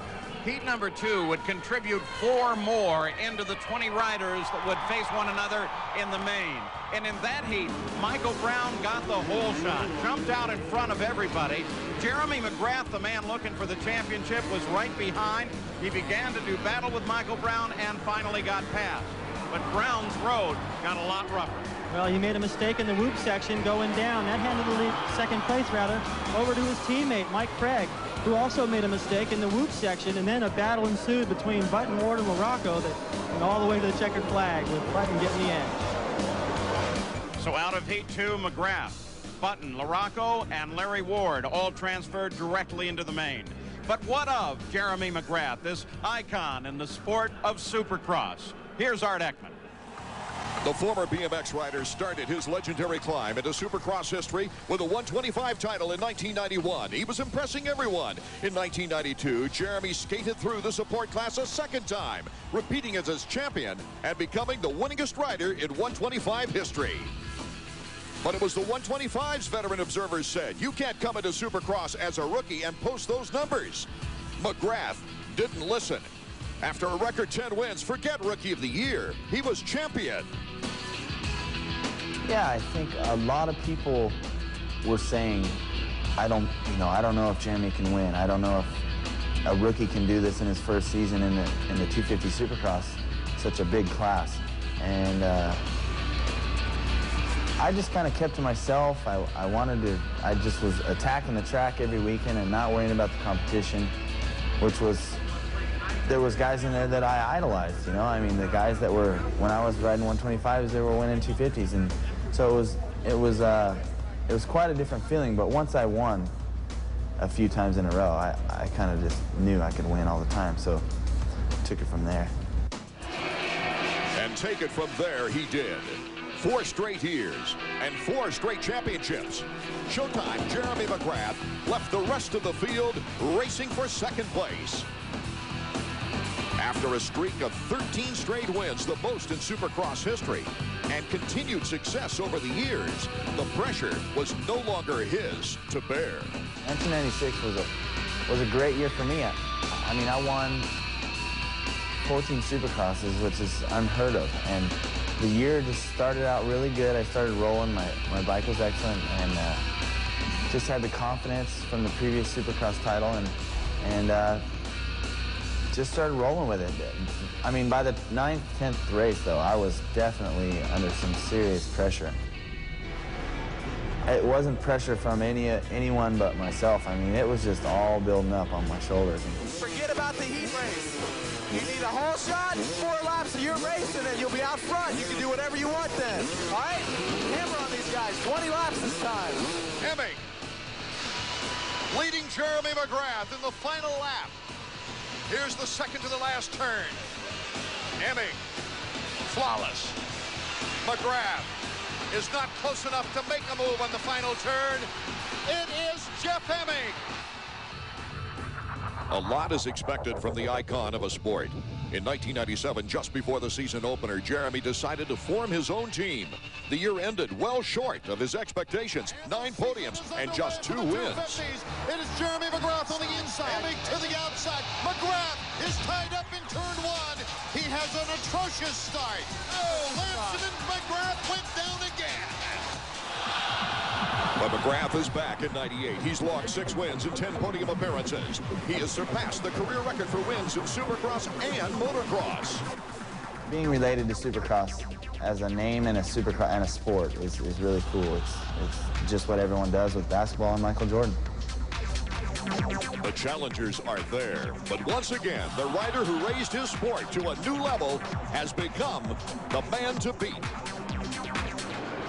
Heat number 2 would contribute 4 more into the 20 riders that would face one another in the main. And in that heat, Michael Brown got the whole shot, jumped out in front of everybody. Jeremy McGrath, the man looking for the championship, was right behind. He began to do battle with Michael Brown and finally got past. But Brown's road got a lot rougher. Well, he made a mistake in the whoop section going down. That handed the lead, second place rather, over to his teammate, Mike Craig, who also made a mistake in the whoop section, and then a battle ensued between Button, Ward, and LaRocco that went all the way to the checkered flag, with Button getting the edge. So out of heat 2, McGrath, Button, LaRocco, and Larry Ward all transferred directly into the main. But what of Jeremy McGrath, this icon in the sport of Supercross? Here's Art Ekman. The former BMX rider started his legendary climb into Supercross history with a 125 title in 1991. He was impressing everyone. In 1992, Jeremy skated through the support class a second time, repeating as his champion and becoming the winningest rider in 125 history. But it was the 125's veteran observers said, you can't come into Supercross as a rookie and post those numbers. McGrath didn't listen. After a record 10 wins, forget Rookie of the Year, he was champion. Yeah, I think a lot of people were saying, I don't know if Jeremy can win. I don't know if a rookie can do this in his first season in the 250 Supercross, such a big class. And I just kind of kept to myself. I just was attacking the track every weekend and not worrying about the competition, which was, there was guys in there that I idolized, you know? I mean, the guys that were, when I was riding 125s, they were winning 250s. And so it was quite a different feeling. But once I won a few times in a row, I kind of just knew I could win all the time. So took it from there. And take it from there he did. 4 straight years and 4 straight championships. Showtime Jeremy McGrath left the rest of the field racing for second place. After a streak of 13 straight wins, the most in Supercross history, and continued success over the years, the pressure was no longer his to bear. 1996 was a great year for me. I mean, I won 14 Supercrosses, which is unheard of, and the year just started out really good. I started rolling, my bike was excellent, and just had the confidence from the previous Supercross title, and just started rolling with it. I mean, by the 9th, 10th race, though, I was definitely under some serious pressure. It wasn't pressure from anyone but myself. I mean, it was just all building up on my shoulders. Forget about the heat race. You need a whole shot, 4 laps of your race, and then you'll be out front. You can do whatever you want then. All right? Hammer on these guys. 20 laps this time. Hemming leading Jeremy McGrath in the final lap. Here's the second to the last turn. Hemming, flawless. McGrath is not close enough to make a move on the final turn. It is Jeff Hemming. A lot is expected from the icon of a sport. In 1997, just before the season opener, Jeremy decided to form his own team. The year ended well short of his expectations. 9 podiums and just 2 wins. It is Jeremy McGrath on the inside. Hemming to the outside. McGrath is tied up in turn 1. He has an atrocious start. Oh, Lampson and McGrath went down again. McGrath is back in '98. He's logged 6 wins and 10 podium appearances. He has surpassed the career record for wins in Supercross and motocross. Being related to Supercross as a name and a Supercross and a sport is really cool. It's just what everyone does with basketball and Michael Jordan. The challengers are there, but once again, the rider who raised his sport to a new level has become the man to beat.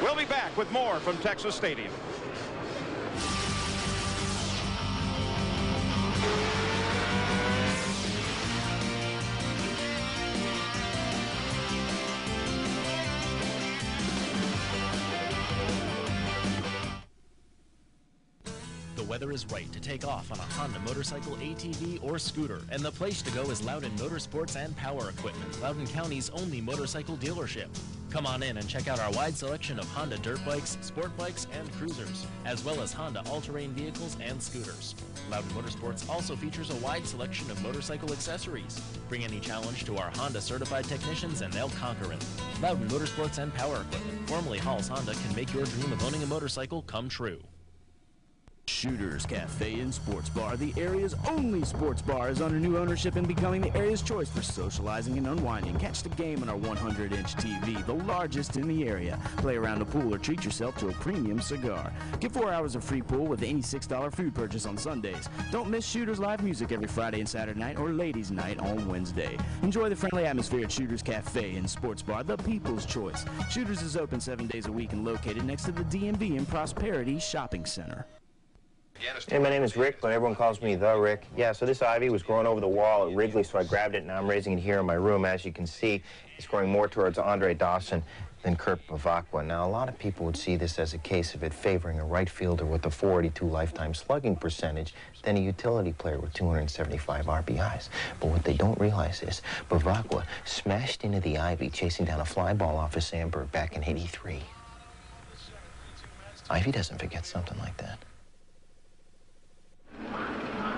We'll be back with more from Texas Stadium. The weather is right to take off on a Honda motorcycle, ATV, or scooter, and the place to go is Loudon Motorsports and Power Equipment, Loudon County's only motorcycle dealership. Come on in and check out our wide selection of Honda dirt bikes, sport bikes, and cruisers, as well as Honda all-terrain vehicles and scooters. Loudon Motorsports also features a wide selection of motorcycle accessories. Bring any challenge to our Honda certified technicians and they'll conquer it. Loudon Motorsports and Power Equipment, formerly Hall's Honda, can make your dream of owning a motorcycle come true. Shooters Cafe and Sports Bar, the area's only sports bar, is under new ownership and becoming the area's choice for socializing and unwinding. Catch the game on our 100-inch TV, the largest in the area. Play around the pool or treat yourself to a premium cigar. Get 4 hours of free pool with any $6 food purchase on Sundays. Don't miss Shooters live music every Friday and Saturday night or Ladies Night on Wednesday. Enjoy the friendly atmosphere at Shooters Cafe and Sports Bar, the people's choice. Shooters is open 7 days a week and located next to the DMV and Prosperity Shopping Center. Hey, my name is Rick, but everyone calls me The Rick. Yeah, so this ivy was growing over the wall at Wrigley, so I grabbed it, and now I'm raising it here in my room. As you can see, it's growing more towards Andre Dawson than Kurt Bavacqua. Now, a lot of people would see this as a case of it favoring a right fielder with a 482 lifetime slugging percentage than a utility player with 275 RBIs. But what they don't realize is Bavacqua smashed into the ivy chasing down a fly ball off of Sandberg back in '83. Ivy doesn't forget something like that.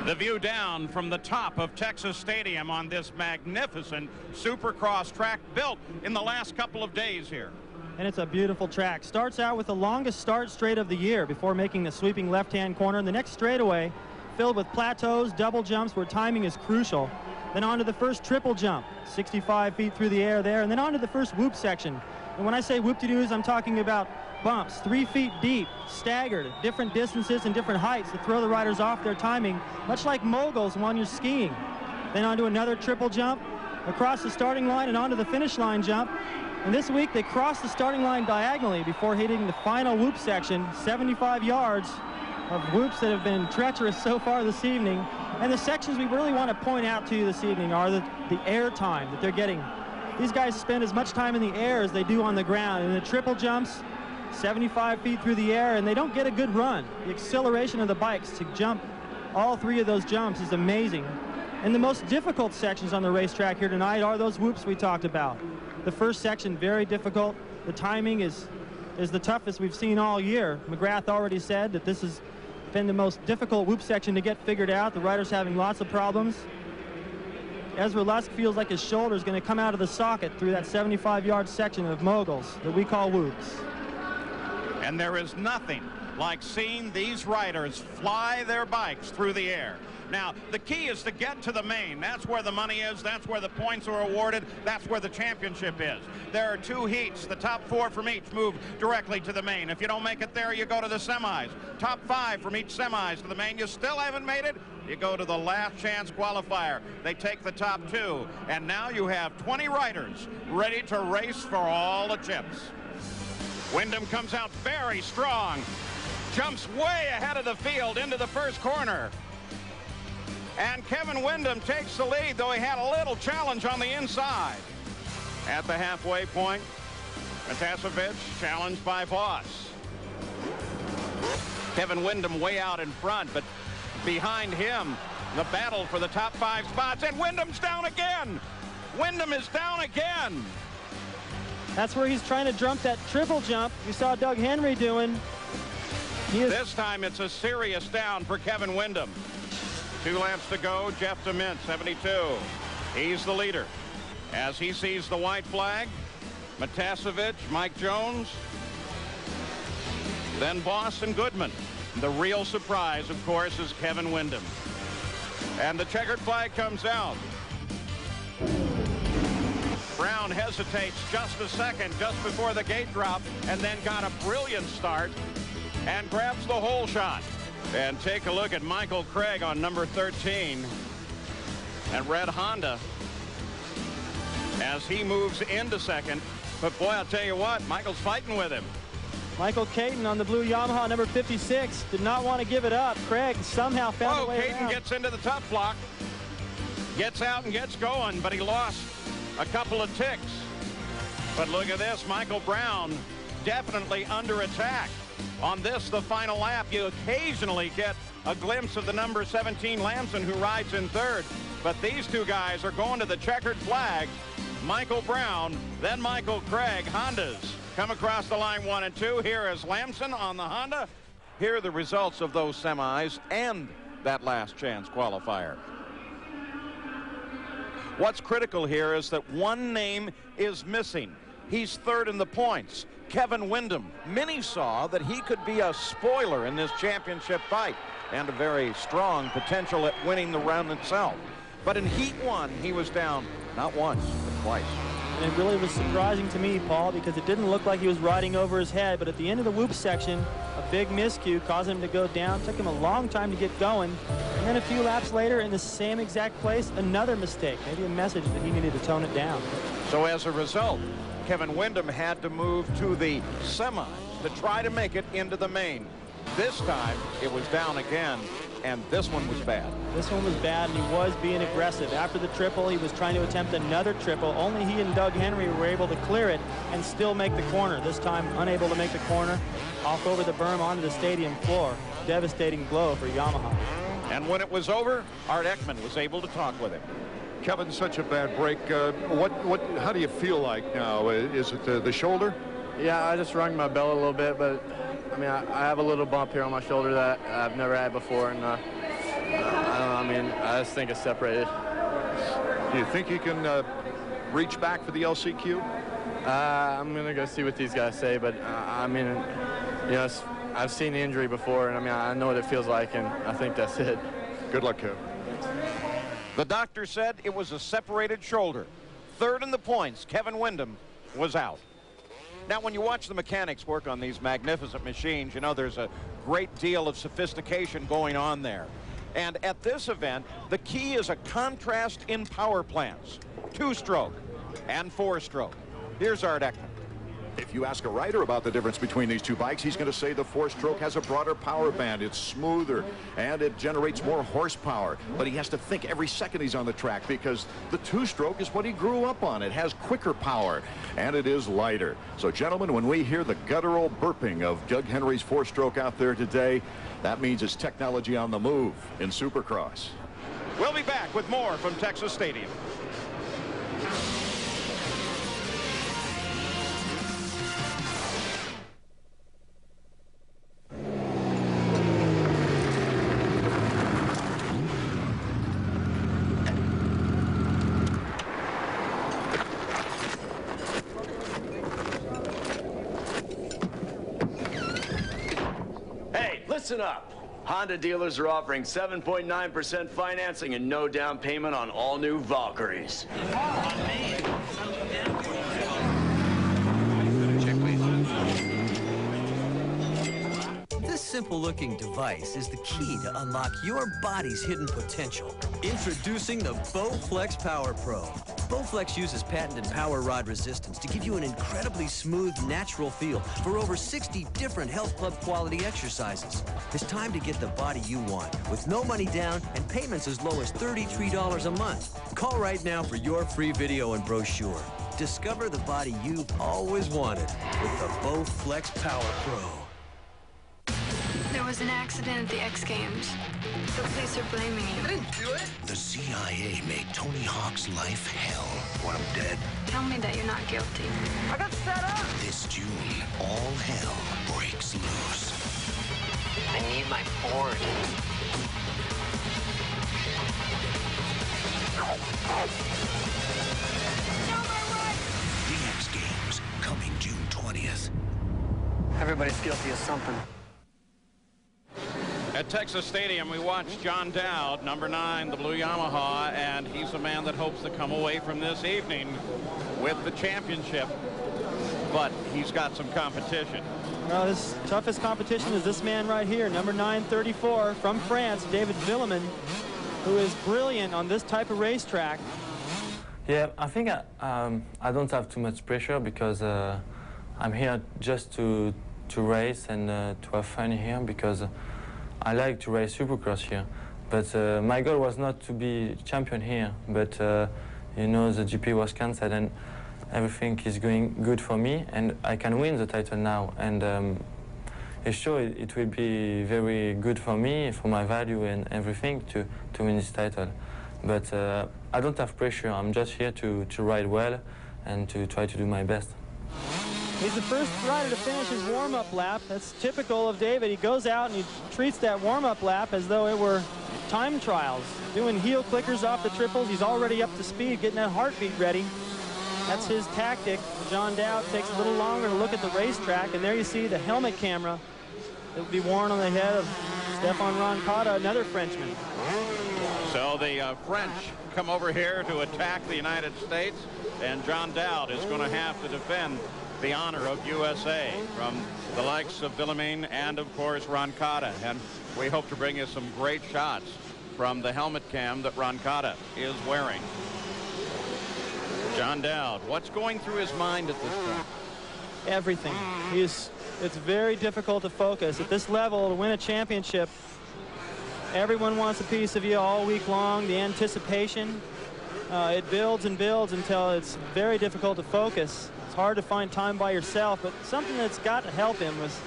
The view down from the top of Texas Stadium on this magnificent Supercross track built in the last couple of days here. And it's a beautiful track. Starts out with the longest start straight of the year before making the sweeping left-hand corner. And the next straightaway filled with plateaus, double jumps where timing is crucial. Then on to the first triple jump, 65 feet through the air there. And then on to the first whoop section. And when I say whoop-de-doos, I'm talking about bumps 3 feet deep, staggered at different distances and different heights to throw the riders off their timing, much like moguls when you're skiing. Then onto another triple jump, across the starting line and onto the finish line jump. And this week they crossed the starting line diagonally before hitting the final whoop section, 75 yards of whoops that have been treacherous so far this evening. And the sections we really want to point out to you this evening are the air time that they're getting. These guys spend as much time in the air as they do on the ground. And the triple jumps, 75 feet through the air, and they don't get a good run. The acceleration of the bikes to jump all 3 of those jumps is amazing. And the most difficult sections on the racetrack here tonight are those whoops we talked about. The first section, very difficult. The timing is the toughest we've seen all year. McGrath already said that this has been the most difficult whoop section to get figured out. The riders having lots of problems. Ezra Lusk feels like his shoulder is going to come out of the socket through that 75-yard section of moguls that we call whoops. And there is nothing like seeing these riders fly their bikes through the air. Now, the key is to get to the main. That's where the money is. That's where the points are awarded. That's where the championship is. There are 2 heats. The top 4 from each move directly to the main. If you don't make it there, you go to the semis. Top 5 from each semis to the main. You still haven't made it, you go to the last chance qualifier. They take the top 2. And now you have 20 riders ready to race for all the chips. Wyndham comes out very strong. Jumps way ahead of the field into the first corner. And Kevin Wyndham takes the lead, though he had a little challenge on the inside. At the halfway point, Matasevich challenged by Voss. Kevin Wyndham way out in front, but behind him, the battle for the top 5 spots, and Wyndham's down again. Wyndham is down again. That's where he's trying to jump that triple jump we saw Doug Henry doing. This time it's a serious down for Kevin Wyndham. 2 laps to go. Jeff DeMint, 72. He's the leader. As he sees the white flag, Matasevich, Mike Jones, then Voss and Goodman. The real surprise, of course, is Kevin Windham. And the checkered flag comes out. Brown hesitates just a second, just before the gate drop, and then got a brilliant start and grabs the hole shot. And take a look at Michael Craig on number 13 and Red Honda as he moves into second. But boy, I'll tell you what, Michael's fighting with him. Michael Caton on the blue Yamaha, number 56, did not want to give it up. Craig somehow found a way Caton around. gets into the tough block, gets out and gets going, but he lost a couple of ticks. But look at this, Michael Brown definitely under attack. On this, the final lap, you occasionally get a glimpse of the number 17 Lamson, who rides in third. But these two guys are going to the checkered flag. Michael Brown, then Michael Craig. Hondas come across the line 1 and 2. Here is Lamson on the Honda. Here are the results of those semis and that last chance qualifier. What's critical here is that one name is missing. He's third in the points. Kevin Windham. Many saw that he could be a spoiler in this championship fight and a very strong potential at winning the round itself. But in Heat 1, he was down not once, but twice. And it really was surprising to me, Paul, because it didn't look like he was riding over his head. But at the end of the whoop section, a big miscue caused him to go down. Took him a long time to get going. And then a few laps later, in the same exact place, another mistake. Maybe a message that he needed to tone it down. So as a result, Kevin Windham had to move to the semis to try to make it into the main. This time, it was down again, and this one was bad. This one was bad, and he was being aggressive. After the triple, he was trying to attempt another triple. Only he and Doug Henry were able to clear it and still make the corner. This time, unable to make the corner, off over the berm onto the stadium floor. Devastating blow for Yamaha. And when it was over, Art Ekman was able to talk with him. Kevin, such a bad break. How do you feel like now? Is it the shoulder? Yeah, I just rung my bell a little bit, but I mean, I have a little bump here on my shoulder that I've never had before, and I don't know, I mean, I just think it's separated. Do you think you can reach back for the LCQ? I'm going to go see what these guys say, but I mean, you know, I've seen the injury before, and I mean, I know what it feels like, and I think that's it. Good luck, Kevin. The doctor said it was a separated shoulder. Third in the points, Kevin Windham was out. Now, when you watch the mechanics work on these magnificent machines, you know there's a great deal of sophistication going on there. And at this event, the key is a contrast in power plants, 2-stroke and 4-stroke. Here's Art Ekman. If you ask a rider about the difference between these two bikes, he's going to say the 4-stroke has a broader power band. It's smoother, and it generates more horsepower. But he has to think every second he's on the track because the 2-stroke is what he grew up on. It has quicker power, and it is lighter. So, gentlemen, when we hear the guttural burping of Doug Henry's 4-stroke out there today, that means it's technology on the move in Supercross. We'll be back with more from Texas Stadium. Listen up. Honda dealers are offering 7.9% financing and no down payment on all new Valkyries. This simple-looking device is the key to unlock your body's hidden potential. Introducing the Bowflex Power Pro. Bowflex uses patented power rod resistance to give you an incredibly smooth, natural feel for over 60 different health club quality exercises. It's time to get the body you want with no money down and payments as low as $33 a month. Call right now for your free video and brochure. Discover the body you've always wanted with the Bowflex Power Pro. There was an accident at the X Games. The police are blaming you. I didn't do it. The CIA made Tony Hawk's life hell. Want him dead? Tell me that you're not guilty. I got set up. This June, all hell breaks loose. I need my board. The X Games, coming June 20th. Have Everybody's guilty of something. At Texas Stadium, we watched John Dowd, number 9, the blue Yamaha, and he's a man that hopes to come away from this evening with the championship, but he's got some competition. Well, his toughest competition is this man right here, number 934 from France, David Villemin, who is brilliant on this type of racetrack. Yeah, I think I don't have too much pressure because I'm here just to race and to have fun here, because I like to race Supercross here. But my goal was not to be champion here, but you know, the GP was cancelled and everything is going good for me, and I can win the title now. And it's sure it will be very good for me, for my value and everything, to win this title. But I don't have pressure. I'm just here to ride well and to try to do my best. He's the first rider to finish his warm-up lap. That's typical of David. He goes out and he treats that warm-up lap as though it were time trials, doing heel clickers off the triples. He's already up to speed, getting that heartbeat ready. That's his tactic. John Dowd takes a little longer to look at the racetrack, and there you see the helmet camera that will be worn on the head of Stefan Roncada, another Frenchman. So the French come over here to attack the United States, and John Dowd is going to have to defend the honor of USA from the likes of Villemin and, of course, Roncada. And we hope to bring you some great shots from the helmet cam that Roncada is wearing. John Dowd, what's going through his mind at this point? Everything. It's very difficult to focus. At this level, to win a championship, everyone wants a piece of you all week long. The anticipation, it builds and builds until it's very difficult to focus. It's hard to find time by yourself, but something that's got to help him was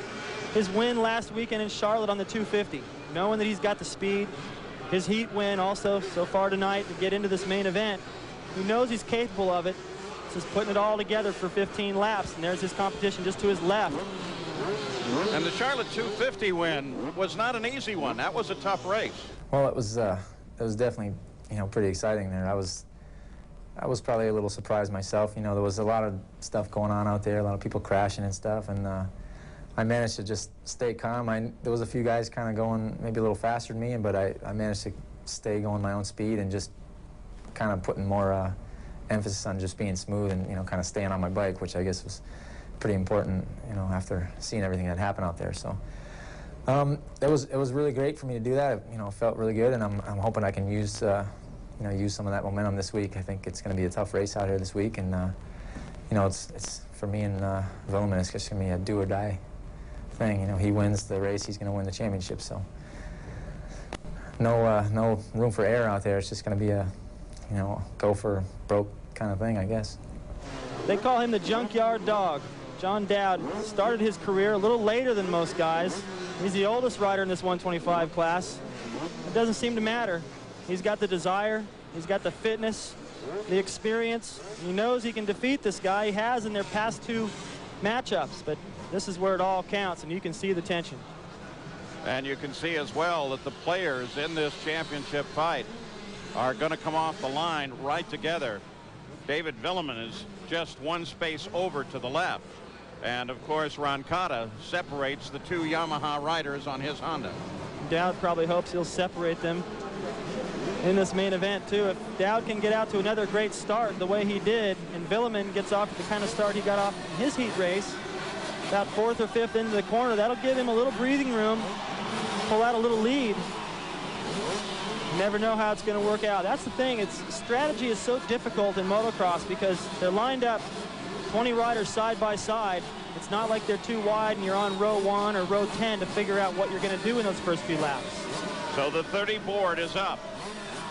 his win last weekend in Charlotte on the 250. Knowing that he's got the speed, his heat win also so far tonight to get into this main event. He knows he's capable of it. Just putting it all together for 15 laps, and there's his competition just to his left. And the Charlotte 250 win was not an easy one. That was a tough race. Well, it was definitely, you know, pretty exciting there. I was probably a little surprised myself. You know, there was a lot of stuff going on out there, a lot of people crashing and stuff, and I managed to just stay calm. There was a few guys kind of going maybe a little faster than me, but I managed to stay going my own speed and just kind of putting more emphasis on just being smooth and, you know, kind of staying on my bike, which I guess was pretty important, you know, after seeing everything that happened out there. So it was really great for me to do that. You know, it felt really good, and I'm hoping I can use you know, use some of that momentum this week. I think it's going to be a tough race out here this week, and you know, it's for me and Villemin, it's just going to be a do or die thing. You know, he wins the race, he's going to win the championship. So no room for error out there. It's just going to be a, you know, go for broke kind of thing, I guess. They call him the junkyard dog. John Dowd started his career a little later than most guys. He's the oldest rider in this 125 class. It doesn't seem to matter. He's got the desire, he's got the fitness, the experience. He knows he can defeat this guy. He has in their past 2 matchups, but this is where it all counts, and you can see the tension. And you can see as well that the players in this championship fight are going to come off the line right together. David Villemin is just 1 space over to the left. And, of course, Roncada separates the 2 Yamaha riders on his Honda. Dowd probably hopes he'll separate them in this main event, too. If Dowd can get out to another great start the way he did, and Villemin gets off the kind of start he got off in his heat race, about 4th or 5th into the corner, that'll give him a little breathing room, pull out a little lead. You never know how it's going to work out. That's the thing. Strategy is so difficult in motocross because they're lined up 20 riders side by side. It's not like they're too wide and you're on row 1 or row 10 to figure out what you're going to do in those first few laps. So the 30 board is up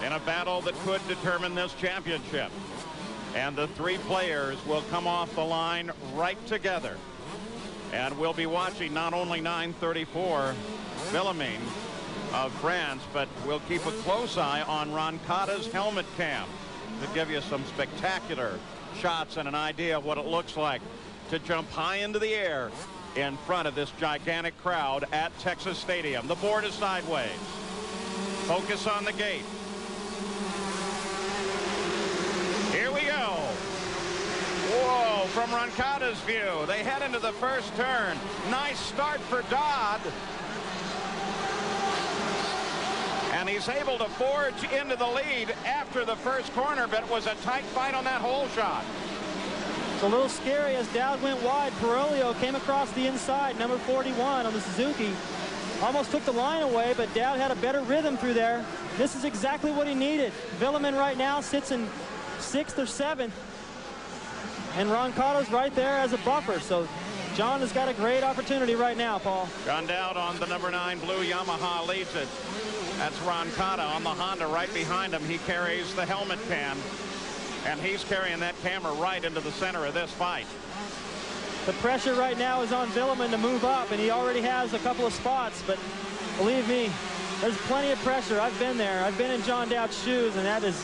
in a battle that could determine this championship. And the 3 players will come off the line right together. And we'll be watching not only 934 Villemin of France, but we'll keep a close eye on Roncada's helmet cam to give you some spectacular shots and an idea of what it looks like to jump high into the air in front of this gigantic crowd at Texas Stadium. The board is sideways. Focus on the gate. Here we go. Whoa, from Roncada's view. They head into the first turn. Nice start for Dodd. And he's able to forge into the lead after the first corner, but it was a tight fight on that hole shot. It's a little scary as Dowd went wide. Perolio came across the inside, number 41 on the Suzuki. Almost took the line away, but Dowd had a better rhythm through there. This is exactly what he needed. Villeman right now sits in 6th or 7th, and Roncada's right there as a buffer. So John has got a great opportunity right now, Paul. John Dowd on the number 9 blue Yamaha leads it. That's Roncada on the Honda right behind him. He carries the helmet cam, and he's carrying that camera right into the center of this fight. The pressure right now is on Villeman to move up, and he already has a couple of spots, but believe me, there's plenty of pressure. I've been there. I've been in John Dowd's shoes, and that is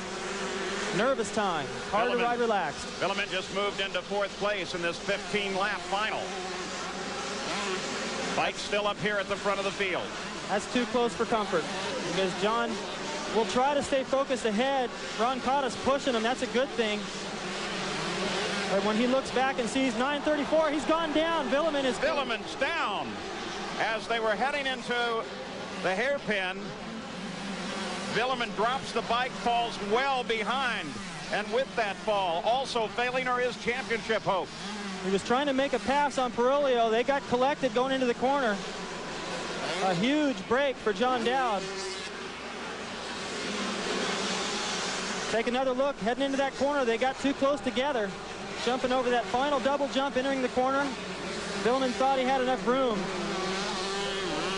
nervous time. Hard to ride relaxed. Villeman just moved into 4th place in this 15-lap final. Bike's still up here at the front of the field. That's too close for comfort, because John will try to stay focused ahead. Roncada's pushing him. That's a good thing. But when he looks back and sees 934, he's gone down. Villeman's down. As they were heading into the hairpin, Villeman drops the bike, falls well behind, and with that fall, also failing are his championship hopes. He was trying to make a pass on Perolio. They got collected going into the corner. A huge break for John Dowd. Take another look, heading into that corner. They got too close together. Jumping over that final double jump, entering the corner. Villeman thought he had enough room.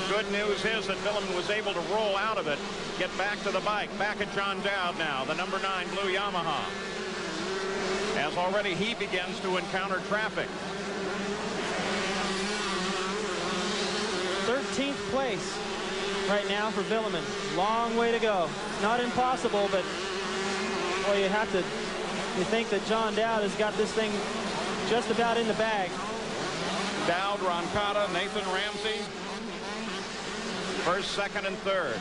Good news is that Villeman was able to roll out of it, get back to the bike. Back at John Dowd now, the number 9 blue Yamaha. As already he begins to encounter traffic. 13th place right now for Villeman. Long way to go. Not impossible, but well, you think that John Dowd has got this thing just about in the bag. Dowd, Roncada, Nathan Ramsey. 1st, 2nd, and 3rd.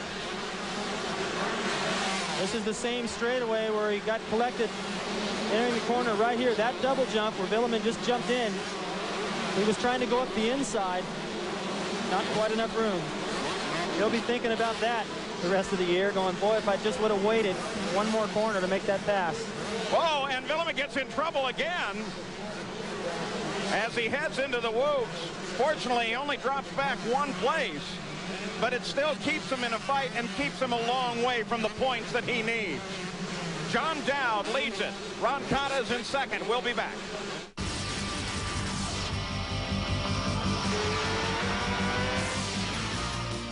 This is the same straightaway where he got collected entering the corner right here. That double jump where Villeman just jumped in. He was trying to go up the inside. Not quite enough room. He'll be thinking about that the rest of the year, going, boy, if I just would have waited one more corner to make that pass. Whoa, and Villeman gets in trouble again as he heads into the whoops. Fortunately, he only drops back 1 place, but it still keeps him in a fight and keeps him a long way from the points that he needs. John Dowd leads it. Roncada's in 2nd. We'll be back.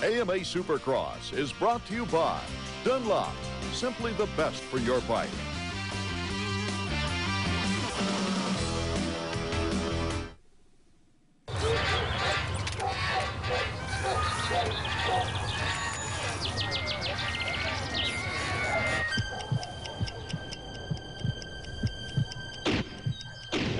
AMA Supercross is brought to you by Dunlop, simply the best for your bike.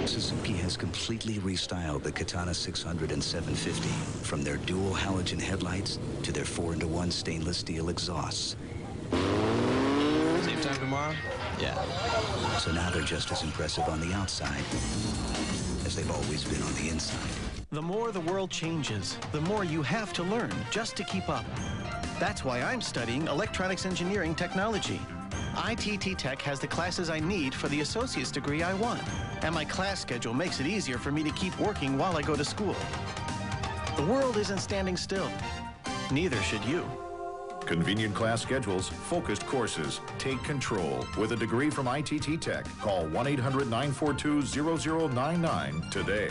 Suzuki has completely restyled the Katana 600 and 750, from their dual halogen headlights to their 4-in-1 stainless steel exhausts. Same time tomorrow? Yeah. So now they're just as impressive on the outside as they've always been on the inside. The more the world changes, the more you have to learn just to keep up. That's why I'm studying electronics engineering technology. ITT Tech has the classes I need for the associate's degree I want, and my class schedule makes it easier for me to keep working while I go to school. The world isn't standing still. Neither should you. Convenient class schedules, focused courses. Take control. With a degree from ITT Tech, call 1-800-942-0099 today.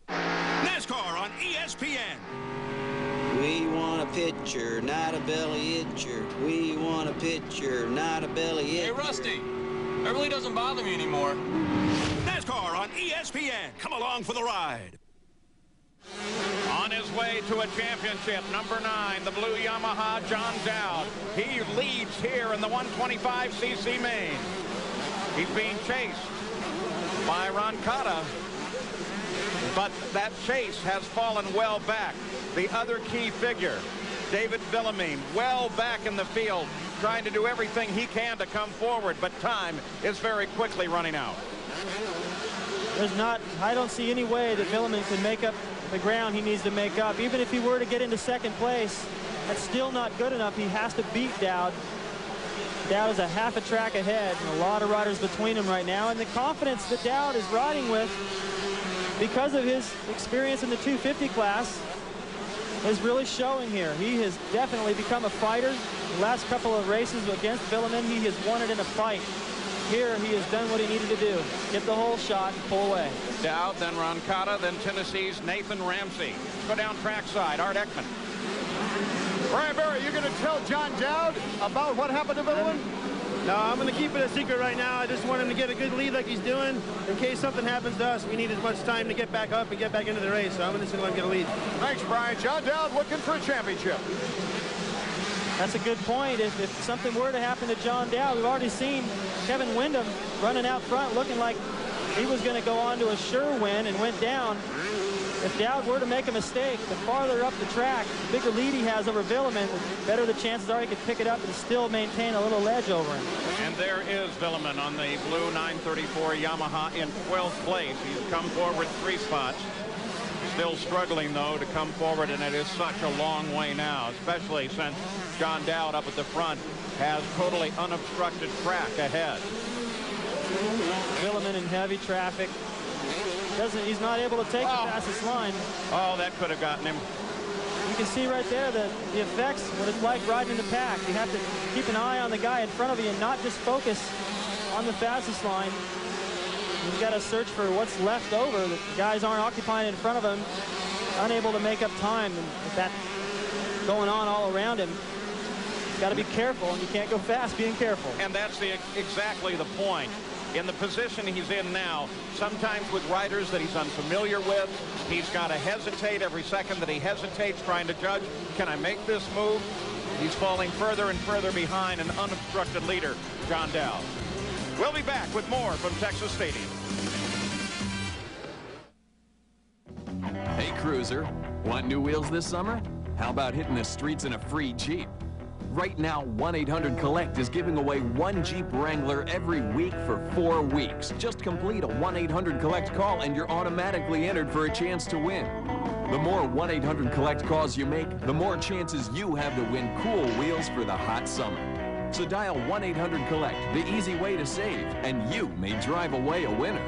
NASCAR on ESPN. We want a pitcher, not a belly itcher. We want a pitcher, not a belly itcher. Hey, Rusty, that really doesn't bother me anymore. NASCAR on ESPN. Come along for the ride. On his way to a championship, number 9, the blue Yamaha, John Dowd. He leads here in the 125cc main. He's being chased by Roncada, but that chase has fallen well back. The other key figure, David Villemin, well back in the field, trying to do everything he can to come forward, but time is very quickly running out. I don't see any way that Villemin can make up the ground he needs to make up. Even if he were to get into second place, that's still not good enough. He has to beat Dowd. Dowd is a half a track ahead, and a lot of riders between him right now. And the confidence that Dowd is riding with, because of his experience in the 250 class, is really showing here. He has definitely become a fighter. The last couple of races against Villemin, he has won it in a fight. Here, he has done what he needed to do. Get the whole shot and pull away. Dowd, then Roncada, then Tennessee's Nathan Ramsey. Go down trackside, Art Ekman. Brian Barry, you're going to tell John Dowd about what happened to Villemin? No, I'm going to keep it a secret right now. I just want him to get a good lead like he's doing. In case something happens to us, we need as much time to get back up and get back into the race. So I'm just going to let him get a lead. Thanks, Brian. John Dowd looking for a championship. That's a good point. If something were to happen to John Dowd, we've already seen Kevin Windham running out front looking like he was going to go on to a sure win and went down. If Dowd were to make a mistake, the farther up the track, the bigger lead he has over Villemin, the better the chances are he could pick it up and still maintain a little ledge over him. And there is Villemin on the blue 934 Yamaha in 12th place. He's come forward 3 spots. Still struggling, though, to come forward, and it is such a long way now, especially since John Dowd up at the front has totally unobstructed track ahead. Villemin in heavy traffic. He's not able to take the fastest line. Oh, that could have gotten him. You can see right there the effects, what it's like riding in the pack. You have to keep an eye on the guy in front of you and not just focus on the fastest line. You've got to search for what's left over. The guys aren't occupying in front of him, unable to make up time. And with that going on all around him, you've got to be careful, and you can't go fast being careful. And that's exactly the point. In the position he's in now, sometimes with riders that he's unfamiliar with, he's got to hesitate every second that he hesitates, trying to judge, can I make this move? He's falling further and further behind an unobstructed leader, John Dowd. We'll be back with more from Texas Stadium. Hey, cruiser, want new wheels this summer? How about hitting the streets in a free Jeep? Right now, 1-800-COLLECT is giving away 1 Jeep Wrangler every week for 4 weeks. Just complete a 1-800-COLLECT call and you're automatically entered for a chance to win. The more 1-800-COLLECT calls you make, the more chances you have to win cool wheels for the hot summer. So dial 1-800-COLLECT, the easy way to save, and you may drive away a winner.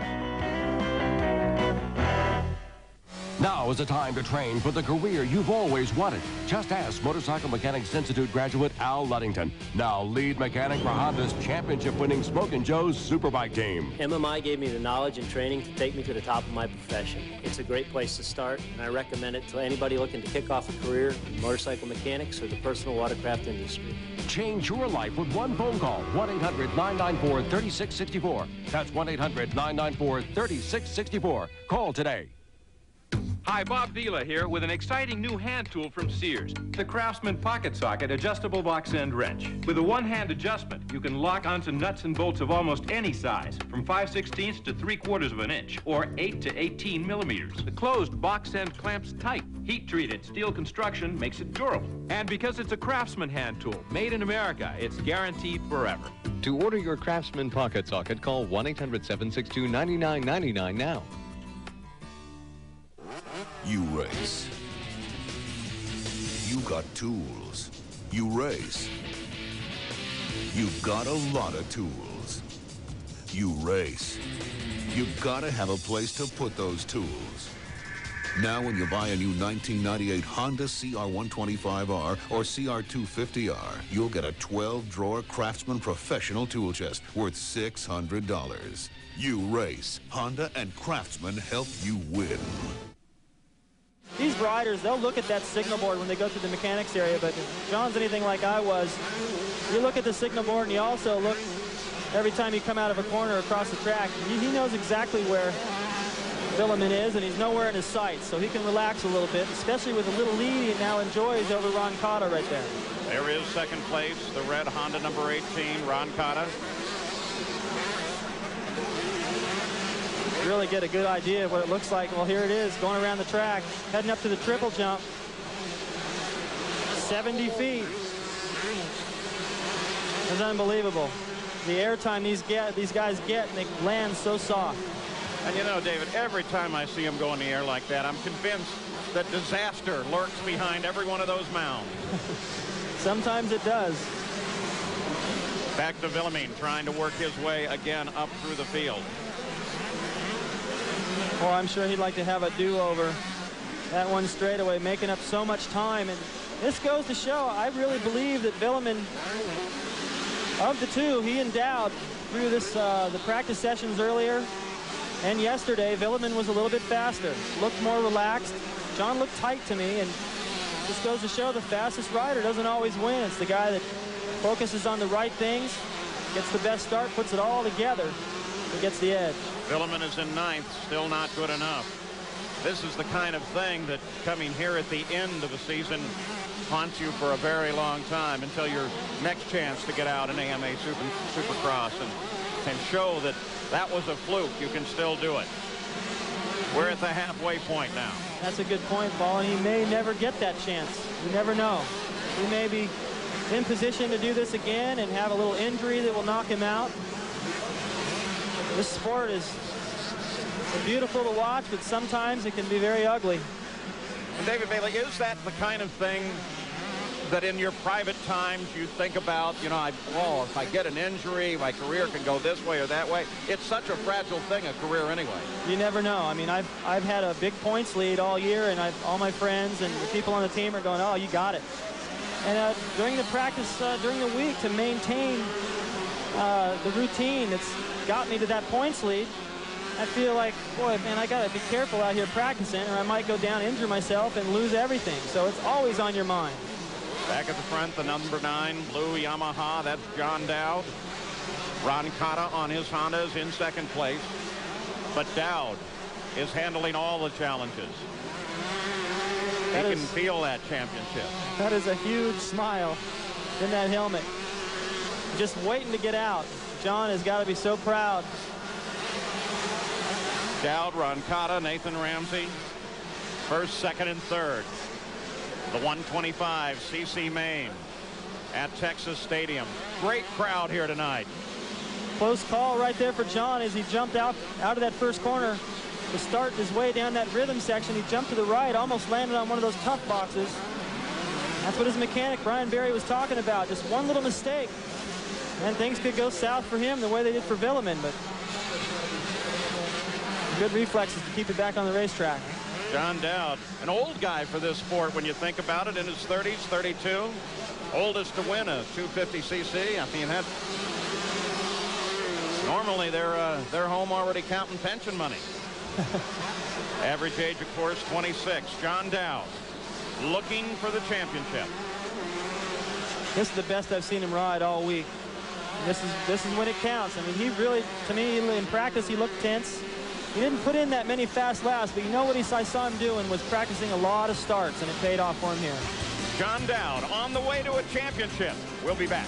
Now is the time to train for the career you've always wanted. Just ask Motorcycle Mechanics Institute graduate Al Luddington, now lead mechanic for Honda's championship-winning Smokin' Joe's Superbike team. MMI gave me the knowledge and training to take me to the top of my profession. It's a great place to start, and I recommend it to anybody looking to kick off a career in motorcycle mechanics or the personal watercraft industry. Change your life with one phone call, 1-800-994-3664. That's 1-800-994-3664. Call today. Hi, Bob Vila here with an exciting new hand tool from Sears, the Craftsman Pocket Socket Adjustable Box End Wrench. With a one-hand adjustment, you can lock onto nuts and bolts of almost any size, from 5/16 to 3/4 of an inch, or 8 to 18 millimeters. The closed box end clamps tight. Heat-treated steel construction makes it durable. And because it's a Craftsman hand tool, made in America, it's guaranteed forever. To order your Craftsman Pocket Socket, call 1-800-762-9999 now. You race. You got tools. You race. You've got a lot of tools. You race. You've got to have a place to put those tools. Now when you buy a new 1998 Honda CR125R or CR250R, you'll get a 12-drawer Craftsman professional tool chest worth $600. You race. Honda and Craftsman help you win. These riders, they'll look at that signal board when they go through the mechanics area, but if John's anything like I was, you look at the signal board and you also look every time you come out of a corner across the track. He knows exactly where Villemin is, and he's nowhere in his sights, so he can relax a little bit, especially with the little lead he now enjoys over Roncada right there. There is second place, the red Honda number 18, Roncada. Really get a good idea of what it looks like. Well, here it is, going around the track, heading up to the triple jump. 70 feet. It's unbelievable. The air time these guys get, and they land so soft. And you know, David, every time I see him go in the air like that, I'm convinced that disaster lurks behind every one of those mounds. Sometimes it does. Back to Willemien, trying to work his way again up through the field. Well, I'm sure he'd like to have a do-over. That one straightaway, making up so much time. And this goes to show, I really believe that Willemien, of the two, he endowed through this the practice sessions earlier and yesterday. Willemien was a little bit faster, looked more relaxed. John looked tight to me, and this goes to show the fastest rider doesn't always win. It's the guy that focuses on the right things, gets the best start, puts it all together, and gets the edge. Willemien is in 9th, still not good enough. This is the kind of thing that coming here at the end of a season haunts you for a very long time until your next chance to get out in AMA Supercross and show that that was a fluke. You can still do it. We're at the halfway point now. That's a good point, Paul, and he may never get that chance. You never know. He may be in position to do this again and have a little injury that will knock him out. This sport is beautiful to watch, but sometimes it can be very ugly. And David Bailey, is that the kind of thing that in your private times you think about, you know, if I get an injury, my career can go this way or that way? It's such a fragile thing, a career anyway. You never know. I mean, I've had a big points lead all year, and all my friends and the people on the team are going, oh, you got it. And during the practice, during the week, to maintain the routine that's got me to that points lead, I feel like, boy, man, I got to be careful out here practicing, or I might go down, injure myself, and lose everything. So it's always on your mind. Back at the front, the number 9 blue Yamaha. That's John Dowd. Ron Cotta on his Honda is in 2nd place. But Dowd is handling all the challenges. He can feel that championship. That is a huge smile in that helmet. Just waiting to get out. John has got to be so proud. Dowd, Ron Cotta, Nathan Ramsey, 1st, 2nd, and 3rd. The 125 CC Main at Texas Stadium. Great crowd here tonight. Close call right there for John as he jumped out of that first corner to start his way down that rhythm section. He jumped to the right, almost landed on one of those tough boxes. That's what his mechanic, Brian Berry, was talking about. Just one little mistake, and things could go south for him the way they did for Willemien, but good reflexes to keep it back on the racetrack. John Dowd, an old guy for this sport when you think about it, in his 30s, 32. Oldest to win a 250cc. I mean, that normally they're home already counting pension money. Average age, of course, 26. John Dowd looking for the championship. This is the best I've seen him ride all week. This is when it counts. I mean, he really, to me, in practice, he looked tense. He didn't put in that many fast laps, but you know what I saw him doing was practicing a lot of starts, and it paid off for him here. John Dowd on the way to a championship. We'll be back.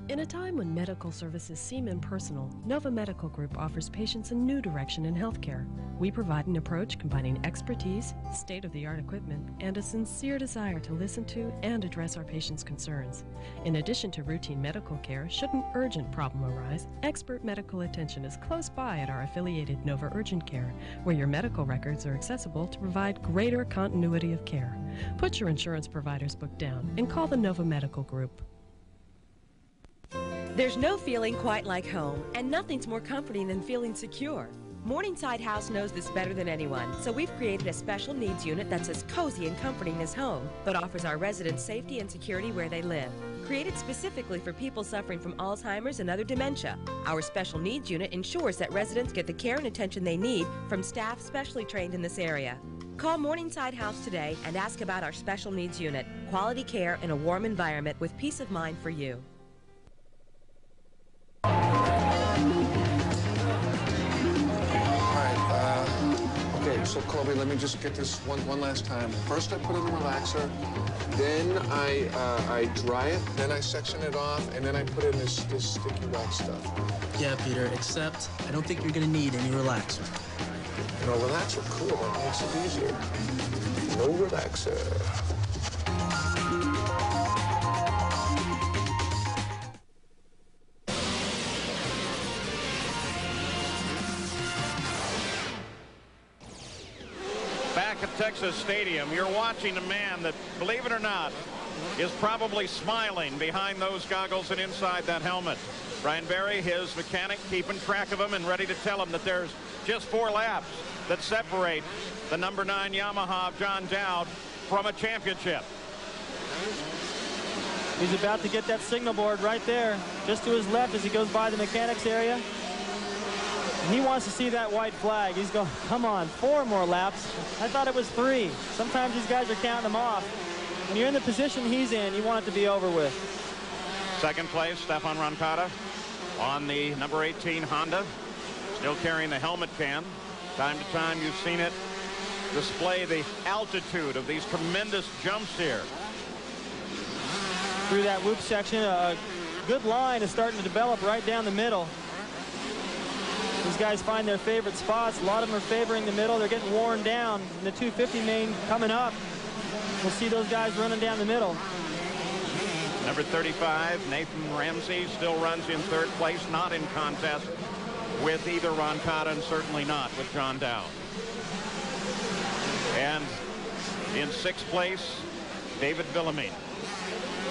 In a time when medical services seem impersonal, Nova Medical Group offers patients a new direction in healthcare. We provide an approach combining expertise, state-of-the-art equipment, and a sincere desire to listen to and address our patients' concerns. In addition to routine medical care, should an urgent problem arise, expert medical attention is close by at our affiliated Nova Urgent Care, where your medical records are accessible to provide greater continuity of care. Put your insurance provider's book down and call the Nova Medical Group. There's no feeling quite like home, and nothing's more comforting than feeling secure. Morningside House knows this better than anyone, so we've created a special needs unit that's as cozy and comforting as home, but offers our residents safety and security where they live. Created specifically for people suffering from Alzheimer's and other dementia, our special needs unit ensures that residents get the care and attention they need from staff specially trained in this area. Call Morningside House today and ask about our special needs unit. Quality care in a warm environment with peace of mind for you. Okay, so Colby, let me just get this one last time. First I put in the relaxer, then I dry it, then I section it off, and then I put in this sticky wax stuff. Yeah, Peter, except I don't think you're gonna need any relaxer. No relaxer, cool, that makes it easier. No relaxer. back at Texas Stadium, you're watching a man that, believe it or not, is probably smiling behind those goggles and inside that helmet. Brian Berry, his mechanic, keeping track of him and ready to tell him that there's just 4 laps that separate the number 9 Yamaha of John Dowd from a championship. He's about to get that signal board right there, just to his left as he goes by the mechanics area. And he wants to see that white flag. He's going, come on, 4 more laps. I thought it was 3. Sometimes these guys are counting them off. When you're in the position he's in, you want it to be over with. Second place, Stefan Roncada on the number 18 Honda, still carrying the helmet can. Time to time, you've seen it display the altitude of these tremendous jumps here. Through that whoop section, a good line is starting to develop right down the middle. These guys find their favorite spots. A lot of them are favoring the middle. They're getting worn down. And the 250 main coming up. We'll see those guys running down the middle. Number 35, Nathan Ramsey, still runs in 3rd place, not in contest with either Roncada and certainly not with John Dowd. And in 6th place, David Villamine.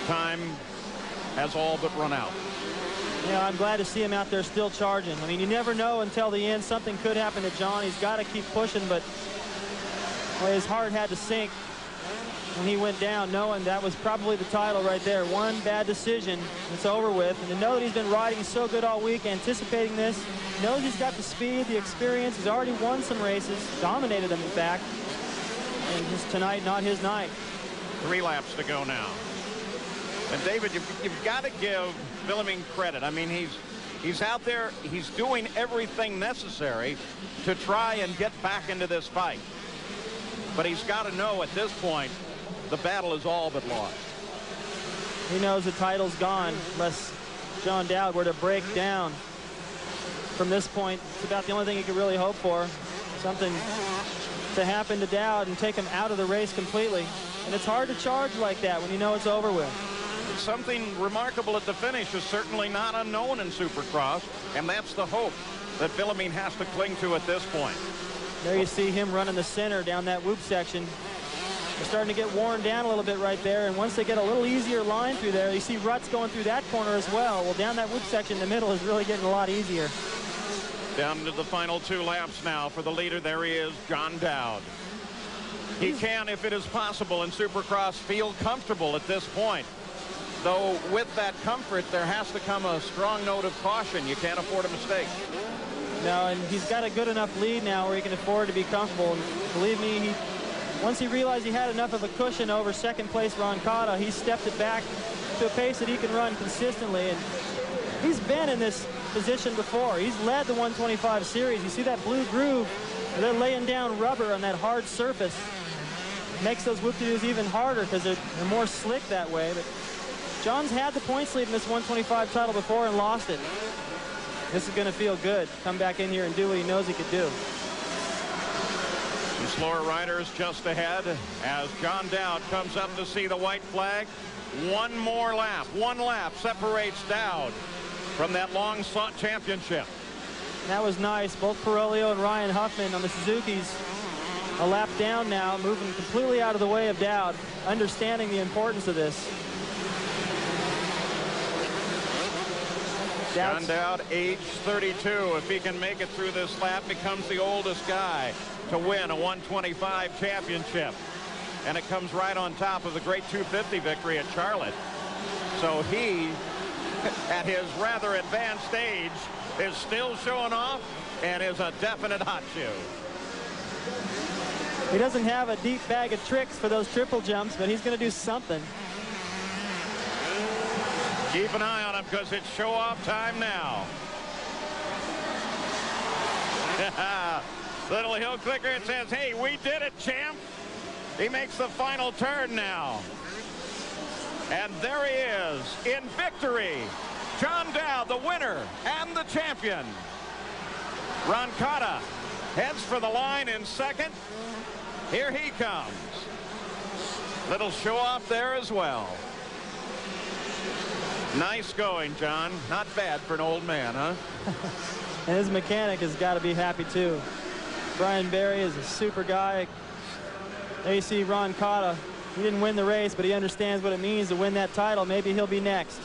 Time has all but run out. Yeah, I'm glad to see him out there still charging. I mean, you never know until the end. Something could happen to John. He's got to keep pushing, but well, his heart had to sink when he went down, knowing that was probably the title right there. One bad decision, it's over with. And to know that he's been riding so good all week, anticipating this, knows he's got the speed, the experience. He's already won some races, dominated them in fact. And just tonight, not his night. 3 laps to go now. And David, you've got to give Villamine credit. I mean, he's out there, he's doing everything necessary to try and get back into this fight. But he's got to know at this point, the battle is all but lost. He knows the title's gone unless John Dowd were to break down. From this point, it's about the only thing he could really hope for. Something to happen to Dowd and take him out of the race completely. And it's hard to charge like that when you know it's over with. Something remarkable at the finish is certainly not unknown in Supercross, and that's the hope that Villamine has to cling to at this point. There you see him running the center down that whoop section. They're starting to get worn down a little bit right there, and once they get a little easier line through there, you see ruts going through that corner as well. Well, down that whoop section in the middle is really getting a lot easier. Down to the final 2 laps now for the leader. There he is, John Dowd. He can, if it is possible in Supercross, feel comfortable at this point. Though with that comfort, there has to come a strong note of caution. You can't afford a mistake. No, and he's got a good enough lead now where he can afford to be comfortable. And believe me, once he realized he had enough of a cushion over 2nd place Roncada, he stepped it back to a pace that he can run consistently. And he's been in this position before. He's led the 125 series. You see that blue groove? They're laying down rubber on that hard surface. Makes those whoop-de-doos even harder because they're more slick that way. But John's had the points lead in this 125 title before and lost it. This is going to feel good. Come back in here and do what he knows he could do. Some slower riders just ahead as John Dowd comes up to see the white flag. 1 more lap. 1 lap separates Dowd from that long-sought championship. That was nice. Both Parolio and Ryan Huffman on the Suzukis a lap down now, moving completely out of the way of Dowd, understanding the importance of this. John Dowd, age 32. If he can make it through this lap, becomes the oldest guy to win a 125 championship. And it comes right on top of the great 250 victory at Charlotte. So he, at his rather advanced age, is still showing off and is a definite hot shoe. He doesn't have a deep bag of tricks for those triple jumps, but he's going to do something. Keep an eye on him because it's show-off time now. Little hill clicker, it says, hey, we did it, champ. He makes the final turn now. And there he is in victory. John Dowd, the winner and the champion. Roncada heads for the line in 2nd. Here he comes. Little show off there as well. Nice going, John. Not bad for an old man, huh? And his mechanic has got to be happy too. Brian Berry is a super guy. AC Ron Cotta. He didn't win the race, but he understands what it means to win that title. Maybe he'll be next.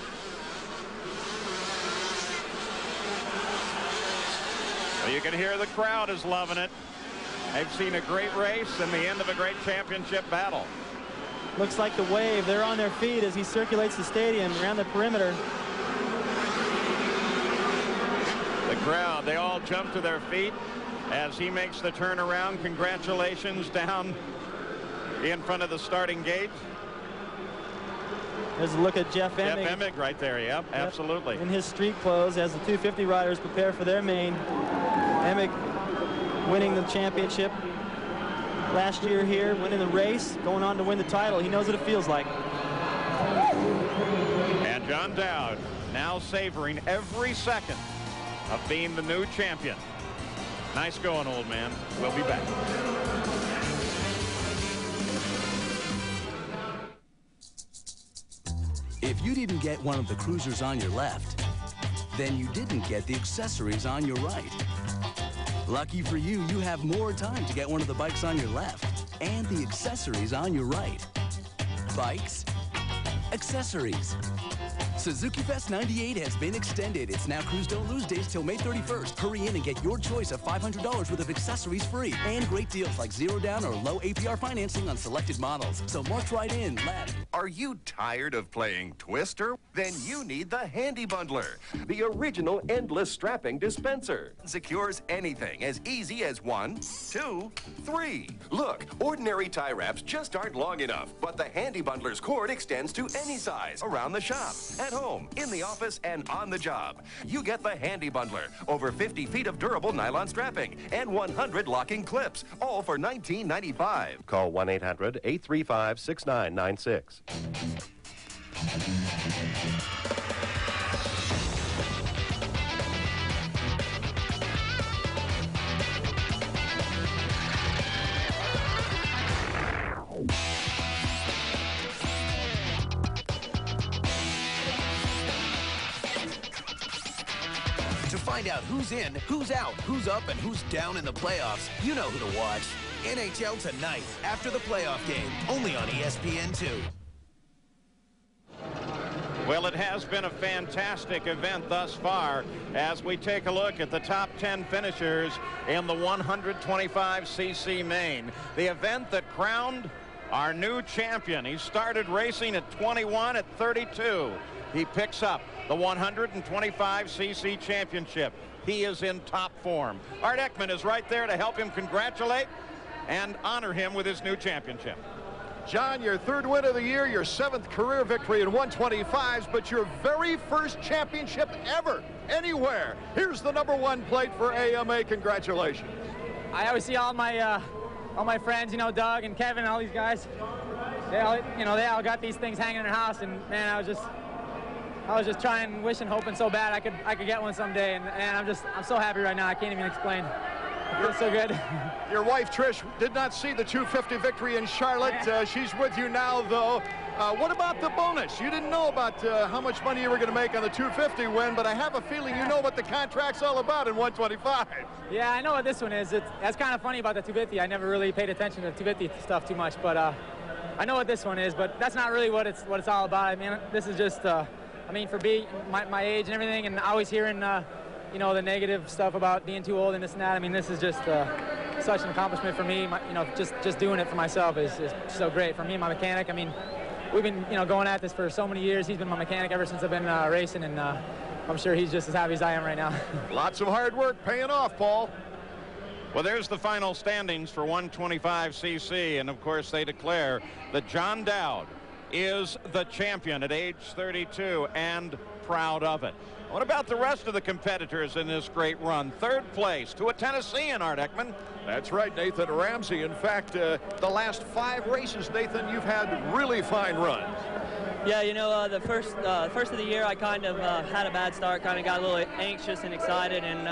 Well, you can hear the crowd is loving it. They've seen a great race and the end of a great championship battle. Looks like the wave. They're on their feet as he circulates the stadium around the perimeter. The crowd, they all jump to their feet as he makes the turnaround. Congratulations down in front of the starting gate. There's a look at Jeff Emig. Jeff Emig right there, yep, absolutely. In his street clothes as the 250 riders prepare for their main. Emig winning the championship last year here, winning the race, going on to win the title. He knows what it feels like. And John Dowd now savoring every second of being the new champion. Nice going, old man. We'll be back. If you didn't get one of the cruisers on your left, then you didn't get the accessories on your right. Lucky for you, you have more time to get one of the bikes on your left and the accessories on your right. Bikes, accessories. Suzuki Fest 98 has been extended. It's now Cruise Don't Lose days till May 31st. Hurry in and get your choice of $500 worth of accessories free and great deals like 0 down or low APR financing on selected models. So march right in, left. Are you tired of playing Twister? Then you need the Handy Bundler, the original endless strapping dispenser. Secures anything as easy as 1, 2, 3. Look, ordinary tie wraps just aren't long enough, but the Handy Bundler's cord extends to any size around the shop, at home, in the office, and on the job. You get the Handy Bundler, over 50 feet of durable nylon strapping, and 100 locking clips, all for $19.95. Call 1-800-835-6996. To find out who's in, who's out, who's up, and who's down in the playoffs, you know who to watch. NHL Tonight, after the playoff game, only on ESPN2. Well, it has been a fantastic event thus far as we take a look at the top 10 finishers in the 125cc main. The event that crowned our new champion. He started racing at 21, at 32. He picks up the 125cc championship. He is in top form. Art Ekman is right there to help him congratulate and honor him with his new championship. John, your third win of the year, your 7th career victory in 125s, but your very first championship ever, anywhere. Here's the #1 plate for AMA. Congratulations. I always see all my friends, you know, Doug and Kevin and all these guys. They all got these things hanging in their house, and man, I was just trying, wishing, hoping so bad I could get one someday, and I'm so happy right now. I can't even explain. It feels so good. Your wife, Trish, did not see the 250 victory in Charlotte. She's with you now, though. What about the bonus? You didn't know about how much money you were going to make on the 250 win, but I have a feeling you know what the contract's all about in 125. Yeah, I know what this one is. That's kind of funny about the 250. I never really paid attention to the 250 stuff too much, but I know what this one is, but that's not really what it's all about. I mean, this is just, I mean, for my age and everything, and always hearing, you know, the negative stuff about being too old and this and that. I mean, this is just such an accomplishment for me. You know, just doing it for myself is so great. For me and my mechanic, I mean, we've been, you know, going at this for so many years. He's been my mechanic ever since I've been racing, and I'm sure he's just as happy as I am right now. Lots of hard work paying off, Paul. Well, there's the final standings for 125cc, and of course they declare that John Dowd is the champion at age 32 and proud of it. What about the rest of the competitors in this great run? Third place to a Tennessean, Art Ekman. That's right, Nathan Ramsey. In fact, the last 5 races, Nathan, you've had really fine runs. Yeah, you know, the first of the year, I kind of had a bad start, kind of got a little anxious and excited, and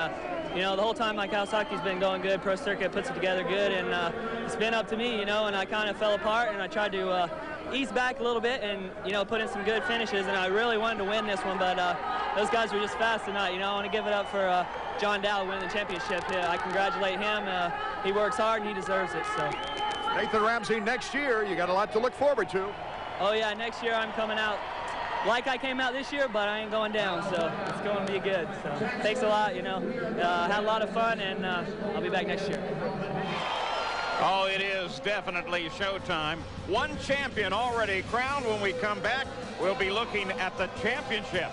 you know, the whole time my Kawasaki's been going good. Pro Circuit puts it together good, and it's been up to me, you know, and I kind of fell apart, and I tried to ease back a little bit and, you know, put in some good finishes, and I really wanted to win this one, but those guys were just fast tonight. You know, I want to give it up for John Dowd winning the championship. I congratulate him. He works hard and he deserves it. So. Nathan Ramsey, next year, you got a lot to look forward to. Oh, yeah, next year I'm coming out like I came out this year, but I ain't going down, so it's going to be good. So thanks a lot, you know. Had a lot of fun, and I'll be back next year. Oh, it is definitely showtime. One champion already crowned. When we come back, we'll be looking at the championship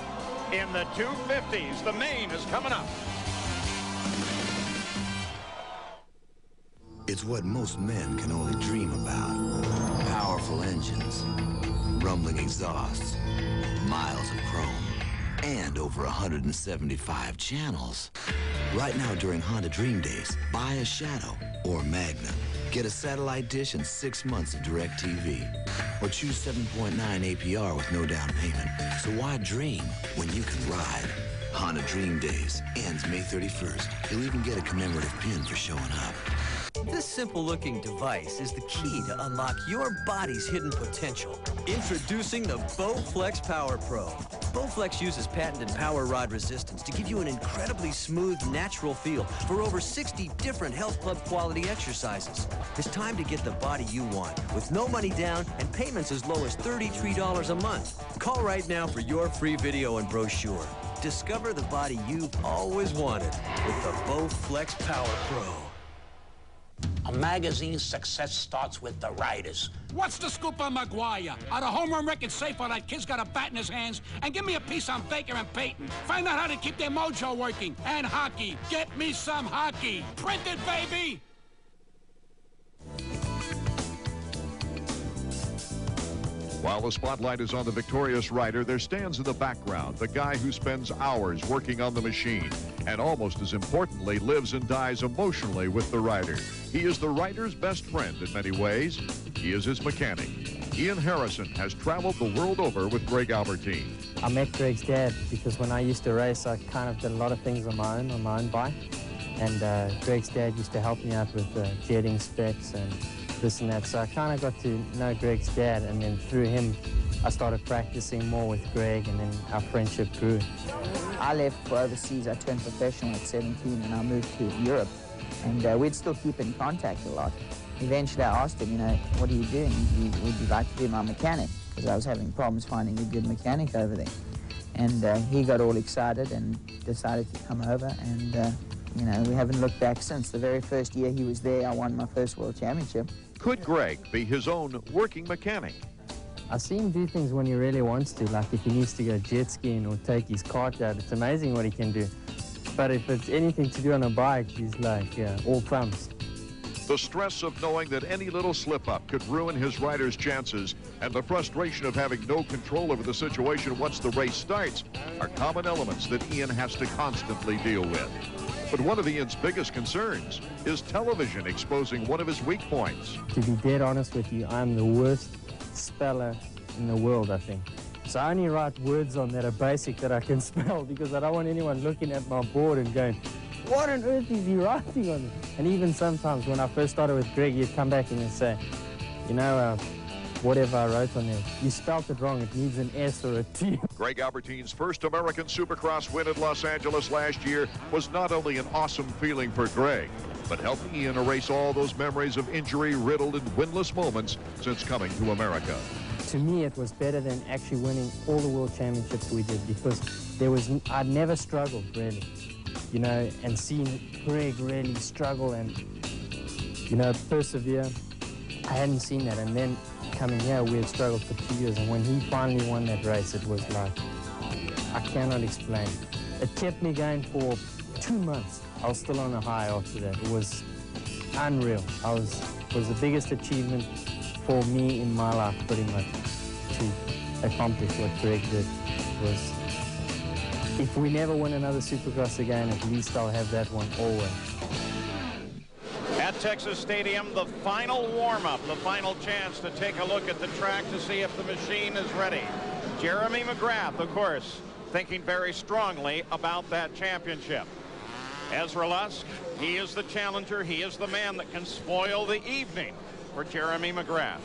in the 250s. The main is coming up. It's what most men can only dream about. Powerful engines, rumbling exhausts, miles of chrome, and over 175 channels. Right now during Honda Dream Days, buy a Shadow or Magna. Get a satellite dish and 6 months of DirecTV. Or choose 7.9 APR with no down payment. So why dream when you can ride? Honda Dream Days ends May 31st. You'll even get a commemorative pin for showing up. This simple-looking device is the key to unlock your body's hidden potential. Introducing the Bowflex Power Pro. Bowflex uses patented power rod resistance to give you an incredibly smooth, natural feel for over 60 different health club quality exercises. It's time to get the body you want with no money down and payments as low as $33 a month. Call right now for your free video and brochure. Discover the body you've always wanted with the Bowflex Power Pro. A magazine's success starts with the writers. What's the scoop on McGuire? Are the home run records safe while that kid's got a bat in his hands? And give me a piece on Baker and Peyton. Find out how to keep their mojo working. And hockey. Get me some hockey. Print it, baby! While the spotlight is on the victorious rider, there stands in the background the guy who spends hours working on the machine and almost as importantly lives and dies emotionally with the rider. He is the rider's best friend in many ways. He is his mechanic. Ian Harrison has traveled the world over with Greg Albertine. I met Greg's dad because when I used to race, I kind of did a lot of things on my own bike. And Greg's dad used to help me out with jetting specs and this and that. So I kind of got to know Greg's dad, and then through him, I started practicing more with Greg, and then our friendship grew. I left for overseas. I turned professional at 17, and I moved to Europe. And we'd still keep in contact a lot. Eventually, I asked him, you know, what are you doing? Would you like to be my mechanic? Because I was having problems finding a good mechanic over there. And he got all excited and decided to come over, and you know, we haven't looked back since. The very first year he was there, I won my first world championship. Could Greg be his own working mechanic? I see him do things when he really wants to, like if he needs to go jet skiing or take his kart out. It's amazing what he can do. But if it's anything to do on a bike, he's like, all thumbs. The stress of knowing that any little slip-up could ruin his rider's chances and the frustration of having no control over the situation once the race starts are common elements that Ian has to constantly deal with. But one of Ian's biggest concerns is television exposing one of his weak points. To be dead honest with you, I'm the worst speller in the world, I think. So I only write words on that are basic that I can spell because I don't want anyone looking at my board and going, what on earth is he writing on it? And even sometimes when I first started with Greg, he'd come back and he'd say, you know, whatever I wrote on there, you spelt it wrong. It needs an S or a T. Greg Albertine's first American Supercross win at Los Angeles last year was not only an awesome feeling for Greg, but helped Ian erase all those memories of injury-riddled and winless moments since coming to America. To me, it was better than actually winning all the world championships we did because I'd never struggled, really, you know, and seeing Greg really struggle and, you know, persevere, I hadn't seen that. And then coming here, we had struggled for 2 years, and when he finally won that race, it was like, I cannot explain. It kept me going for 2 months. I was still on a high after that. It was unreal. It was the biggest achievement for me in my life, pretty much, to accomplish what Greg did. Was, if we never win another Supercross again, at least I'll have that one always. At Texas Stadium, the final warm-up, the final chance to take a look at the track to see if the machine is ready. Jeremy McGrath, of course, thinking very strongly about that championship. Ezra Lusk, he is the challenger. He is the man that can spoil the evening for Jeremy McGrath.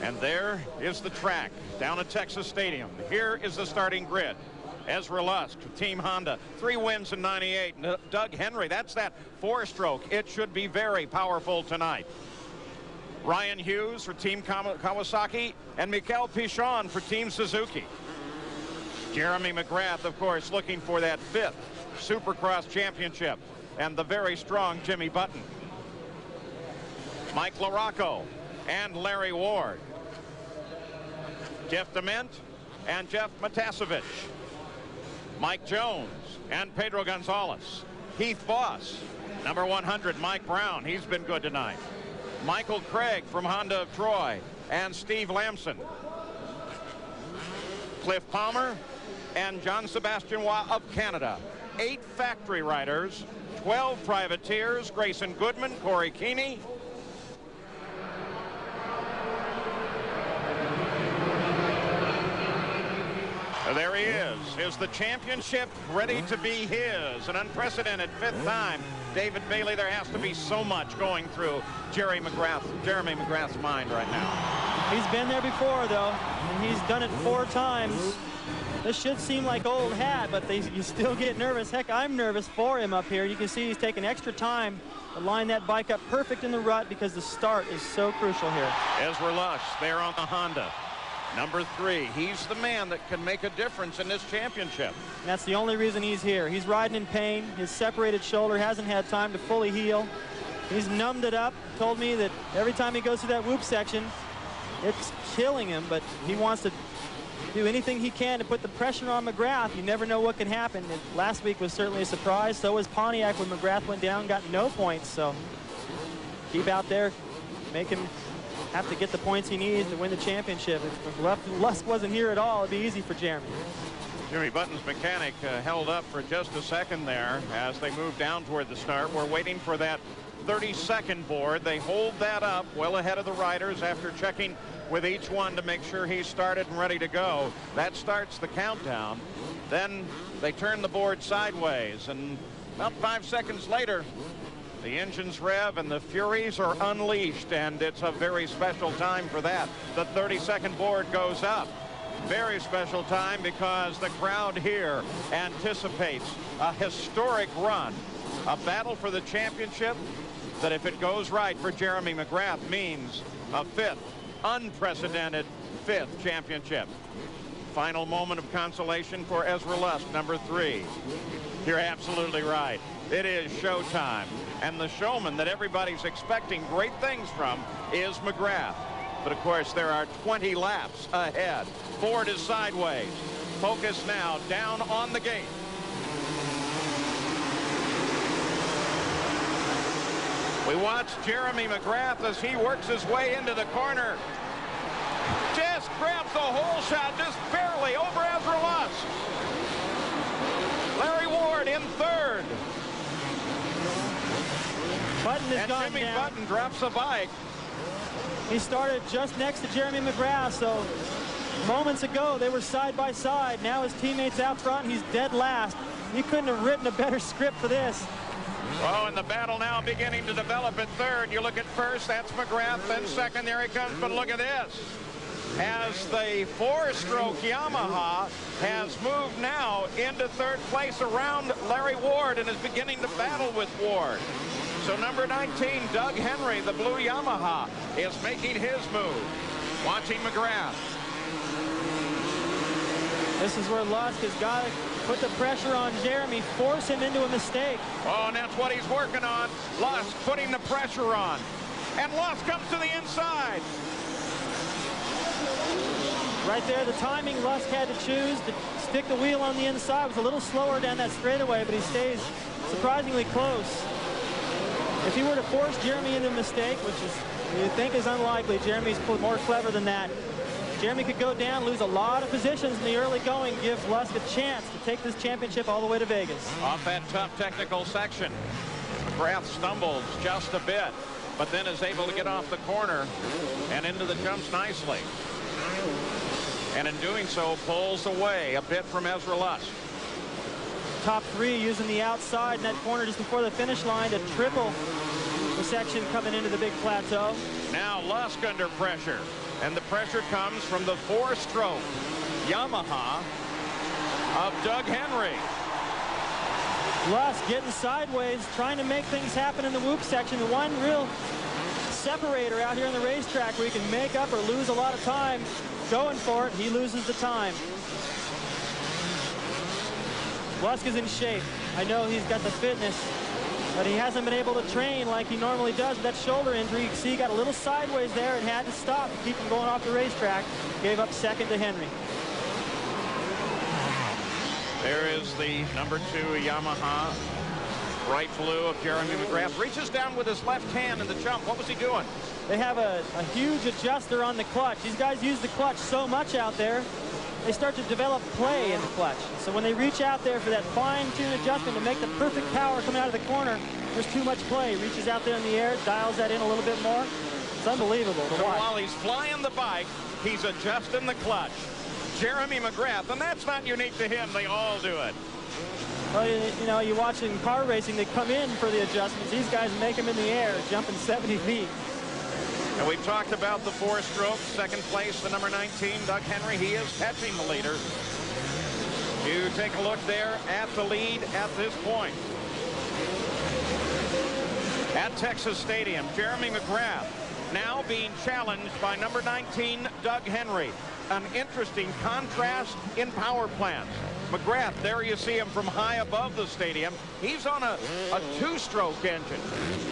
And there is the track down at Texas Stadium. Here is the starting grid. Ezra Lusk, Team Honda, 3 wins in '98. Doug Henry, that's that 4-stroke. It should be very powerful tonight. Ryan Hughes for Team Kawasaki, and Mikael Pichon for Team Suzuki. Jeremy McGrath, of course, looking for that 5th Supercross championship, and the very strong Jimmy Button. Mike LaRocco and Larry Ward. Jeff Dement and Jeff Matasevich. Mike Jones and Pedro Gonzalez. Heath Voss, number 100, Mike Brown. He's been good tonight. Michael Craig from Honda of Troy and Steve Lamson. Cliff Palmer and John Sebastian Waugh of Canada. 8 factory riders, 12 privateers, Grayson Goodman, Corey Keeney. There he is the championship ready to be his, an unprecedented 5th time. David Bailey, there has to be so much going through Jeremy McGrath's mind right now. He's been there before, though, and he's done it 4 times. This should seem like old hat, but you still get nervous. Heck, I'm nervous for him up here. You can see he's taking extra time to line that bike up perfect in the rut because the start is so crucial here. Ezra Lush there on the Honda. Number 3, he's the man that can make a difference in this championship. And that's the only reason he's here. He's riding in pain. His separated shoulder hasn't had time to fully heal. He's numbed it up. Told me that every time he goes through that whoop section, it's killing him, but he wants to do anything he can to put the pressure on McGrath. You never know what can happen. And last week was certainly a surprise. So was Pontiac when McGrath went down, got no points. So keep out there, make him have to get the points he needs to win the championship. If Lusk wasn't here at all, it'd be easy for Jeremy. Jimmy Button's mechanic held up for just a second there as they moved down toward the start. We're waiting for that 30-second board. They hold that up well ahead of the riders after checking with each one to make sure he's started and ready to go. That starts the countdown. Then they turn the board sideways, and about 5 seconds later, the engines rev and the Furies are unleashed, and it's a very special time for that. The 30-second board goes up. Very special time because the crowd here anticipates a historic run, a battle for the championship that, if it goes right for Jeremy McGrath, means a 5th, unprecedented 5th championship. Final moment of consolation for Ezra Lusk, number 3. You're absolutely right. It is showtime. And the showman that everybody's expecting great things from is McGrath. But of course, there are 20 laps ahead. Ford is sideways. Focus now down on the gate. We watch Jeremy McGrath as he works his way into the corner. Just grabs the hole shot, just barely over Ezra Lusk. Larry Ward in 3rd. Button is gone Jimmy down. Button drops the bike. He started just next to Jeremy McGrath, so moments ago they were side by side. Now his teammates out front, he's dead last. You couldn't have written a better script for this. Oh, and the battle now beginning to develop at 3rd. You look at 1st, that's McGrath, then 2nd, there he comes, but look at this. As the 4-stroke Yamaha has moved now into 3rd place around Larry Ward and is beginning to battle with Ward. So number 19, Doug Henry, the blue Yamaha, is making his move. Watching McGrath. This is where Lusk has got to put the pressure on Jeremy, force him into a mistake. Oh, and that's what he's working on. Lusk putting the pressure on. And Lusk comes to the inside. Right there, the timing Lusk had to choose to stick the wheel on the inside. It was a little slower down that straightaway, but he stays surprisingly close. If he were to force Jeremy into a mistake, which is you think is unlikely, Jeremy's more clever than that. Jeremy could go down, lose a lot of positions in the early going, give Lusk a chance to take this championship all the way to Vegas. Off that tough technical section, McGrath stumbles just a bit, but then is able to get off the corner and into the jumps nicely. And in doing so, pulls away a bit from Ezra Lusk. Top 3 using the outside in that corner just before the finish line to triple the section coming into the big plateau. Now Lusk under pressure, and the pressure comes from the 4-stroke Yamaha of Doug Henry. Lusk getting sideways, trying to make things happen in the whoop section. The one real separator out here on the racetrack where you can make up or lose a lot of time going for it. He loses the time. Lusk is in shape. I know he's got the fitness, but he hasn't been able to train like he normally does with that shoulder injury. You can see he got a little sideways there and had to stop to keep him going off the racetrack. Gave up second to Henry. There is the number 2 Yamaha. Bright blue of Jeremy McGrath. Reaches down with his left hand in the jump. What was he doing? They have a huge adjuster on the clutch. These guys use the clutch so much out there, they start to develop play in the clutch. So when they reach out there for that fine-tuned adjustment to make the perfect power coming out of the corner, there's too much play. Reaches out there in the air, dials that in a little bit more. It's unbelievable to watch. While he's flying the bike, he's adjusting the clutch. Jeremy McGrath, and that's not unique to him. They all do it. Well, you know, you watch in car racing, they come in for the adjustments. These guys make them in the air, jumping 70 feet. And we've talked about the 4-stroke. Second place, the number 19, Doug Henry. He is catching the leader. You take a look there at the lead at this point. At Texas Stadium, Jeremy McGrath now being challenged by number 19, Doug Henry. An interesting contrast in power plants. McGrath, there you see him from high above the stadium. He's on a 2-stroke engine.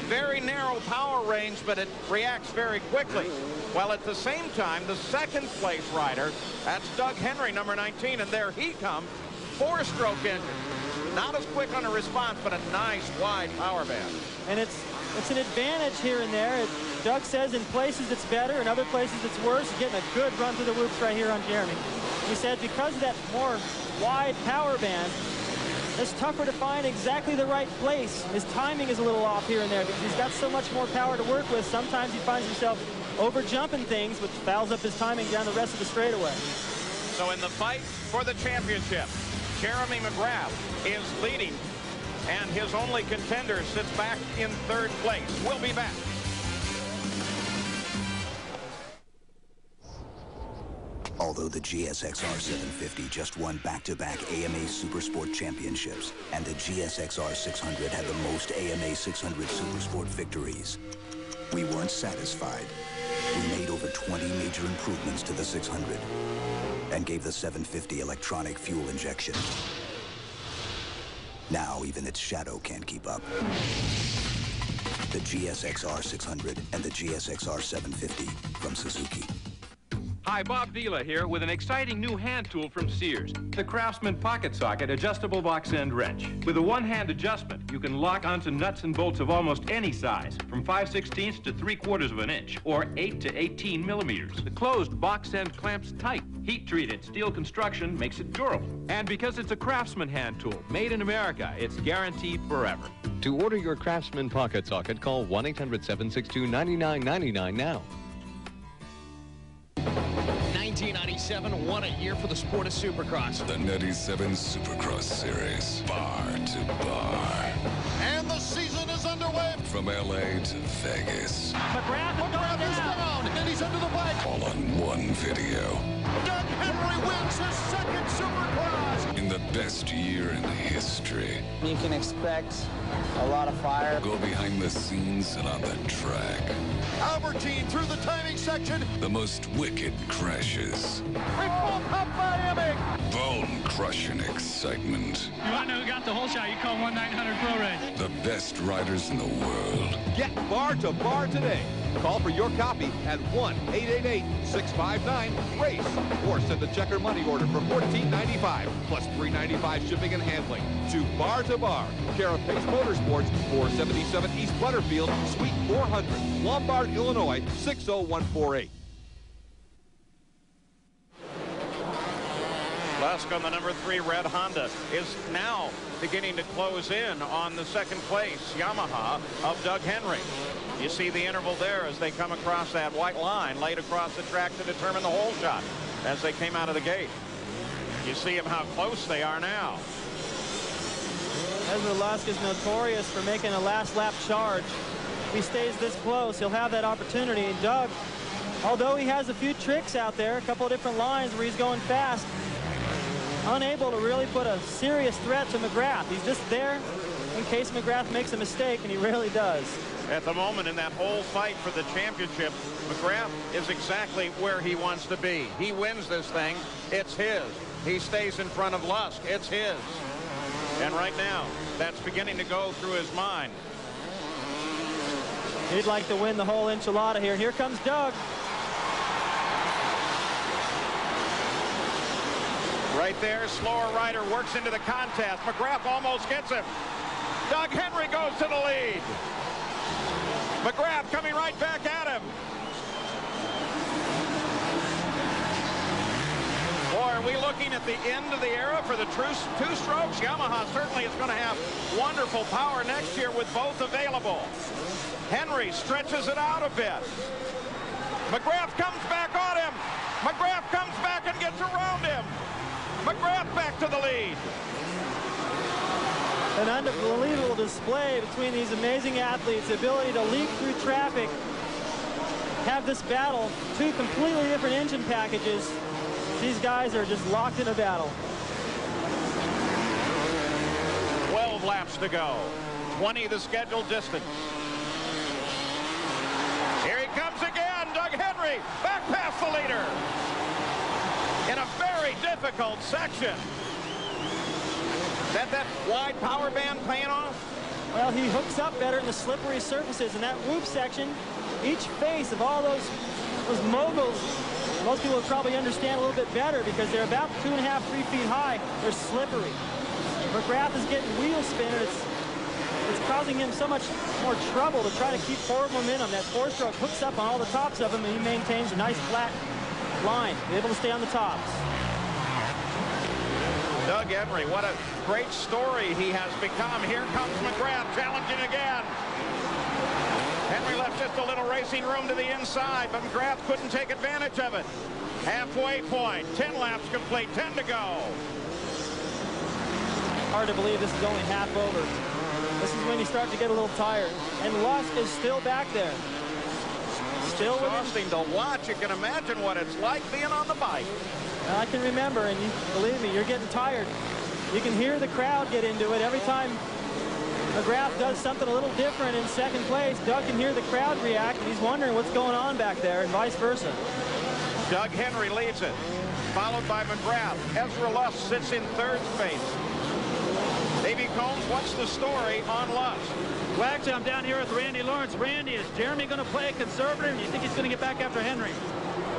Very narrow power range, but it reacts very quickly. While at the same time, the second place rider, that's Doug Henry, number 19, and there he comes, 4-stroke engine. Not as quick on a response, but a nice wide power band. And it's an advantage here and there. Doug says in places it's better, in other places it's worse. He's getting a good run through the whoops right here on Jeremy. He said because of that more wide power band, it's tougher to find exactly the right place. His timing is a little off here and there because he's got so much more power to work with. Sometimes he finds himself over jumping things, which fouls up his timing down the rest of the straightaway. So in the fight for the championship, Jeremy McGrath is leading, and his only contender sits back in third place. We'll be back. Although the GSX-R 750 just won back-to-back AMA Supersport championships, and the GSX-R 600 had the most AMA 600 Supersport victories, we weren't satisfied. We made over 20 major improvements to the 600 and gave the 750 electronic fuel injection. Now even its shadow can't keep up. The GSX-R 600 and the GSX-R 750 from Suzuki. Hi, Bob Vila here with an exciting new hand tool from Sears. The Craftsman Pocket Socket Adjustable Box End Wrench. With a one-hand adjustment, you can lock onto nuts and bolts of almost any size, from 5/16 to 3/4 of an inch, or 8 to 18 millimeters. The closed box end clamps tight. Heat-treated steel construction makes it durable. And because it's a Craftsman hand tool, made in America, it's guaranteed forever. To order your Craftsman Pocket Socket, call 1-800-762-9999 now. 1997, what a year for the sport of Supercross. The 97 Supercross Series, bar to bar. And the season is underway. From LA to Vegas. McGrath is down, and he's under the bike. All on one video. Doug Henry wins his second Supercross. In the best year in history. You can expect a lot of fire. Go behind the scenes and on the track. Albertine through the timing section. The most wicked crashes. Bone-crushing excitement. You want to know who got the whole shot? You call 1-900-PRO-RACE. The best riders in the world. Get bar to bar today. Call for your copy at 1-888-659-RACE or send a check or money order for $14.95 plus $3.95 shipping and handling to Bar, care of Pace Motorsports, 477 East Butterfield, Suite 400, Lombard, Illinois, 60148. Lusk on the number 3 red Honda is now beginning to close in on the second place Yamaha of Doug Henry. You see the interval there as they come across that white line laid across the track to determine the hole shot as they came out of the gate. You see them how close they are now. Ezra Lusk is notorious for making a last lap charge. If he stays this close, he'll have that opportunity. And Doug, although he has a few tricks out there, a couple of different lines where he's going fast, unable to really put a serious threat to McGrath. He's just there in case McGrath makes a mistake, and he rarely does. At the moment in that whole fight for the championship, McGrath is exactly where he wants to be. He wins this thing. It's his. He stays in front of Lusk. It's his. And right now, that's beginning to go through his mind. He'd like to win the whole enchilada here. Here comes Doug. Right there, slower rider works into the contest. McGrath almost gets him. Doug Henry goes to the lead. McGrath coming right back at him. Boy, are we looking at the end of the era for the two strokes? Yamaha certainly is going to have wonderful power next year with both available. Henry stretches it out a bit. McGrath comes back on him. McGrath comes back and gets around him. McGrath back to the lead. An unbelievable display between these amazing athletes, the ability to leap through traffic, have this battle, two completely different engine packages. These guys are just locked in a battle. 12 laps to go. 20 the scheduled distance. Here he comes again, Doug Henry, back past the leader. In a very difficult section. That wide power band paying off? Well, he hooks up better in the slippery surfaces. In that whoop section, each face of all those moguls, most people would probably understand a little bit better because they're about 2.5, 3 feet high. They're slippery. McGrath is getting wheel spin, and it's causing him so much more trouble to try to keep forward momentum. That four-stroke hooks up on all the tops of him, and he maintains a nice flat line, able to stay on the tops. Doug Henry, what a great story he has become. Here comes McGrath challenging again. Henry left just a little racing room to the inside, but McGrath couldn't take advantage of it. Halfway point, 10 laps complete, 10 to go. Hard to believe this is only half over. This is when you start to get a little tired. And Lusk is still back there. Still exhausting to watch. You can imagine what it's like being on the bike. I can remember, and believe me, you're getting tired. You can hear the crowd get into it. Every time McGrath does something a little different in second place, Doug can hear the crowd react, and he's wondering what's going on back there, and vice versa. Doug Henry leads it, followed by McGrath. Ezra Lusk sits in third space. Davey Combs, what's the story on Lusk? Well, actually, I'm down here with Randy Lawrence. Randy, is Jeremy going to play a conservative, or do you think he's going to get back after Henry?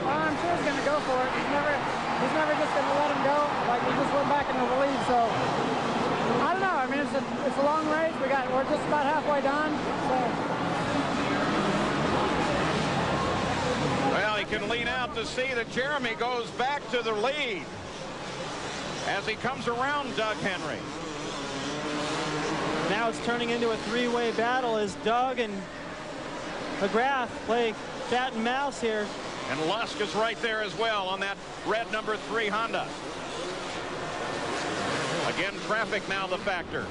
I'm sure he's going to go for it. He's never just going to let him go. Like, he just went back into the lead, so I don't know. I mean, it's a long race. We're just about halfway done. So. Well, he can lean out to see that Jeremy goes back to the lead as he comes around Doug Henry. Now it's turning into a three-way battle as Doug and McGrath play cat and mouse here. And Lusk is right there as well on that red number 3 Honda. Again, traffic now the factor.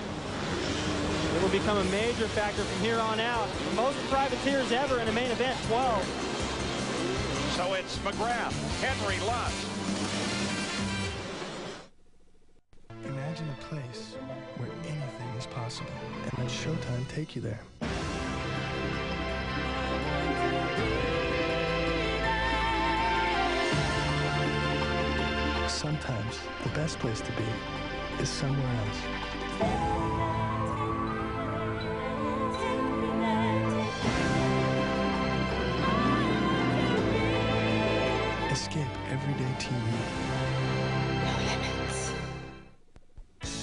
It will become a major factor from here on out. The most privateers ever in a main event, 12. So it's McGrath, Henry, Lusk. Imagine a place where anything is possible, and let Showtime take you there. Sometimes the best place to be is somewhere else. Escape everyday TV.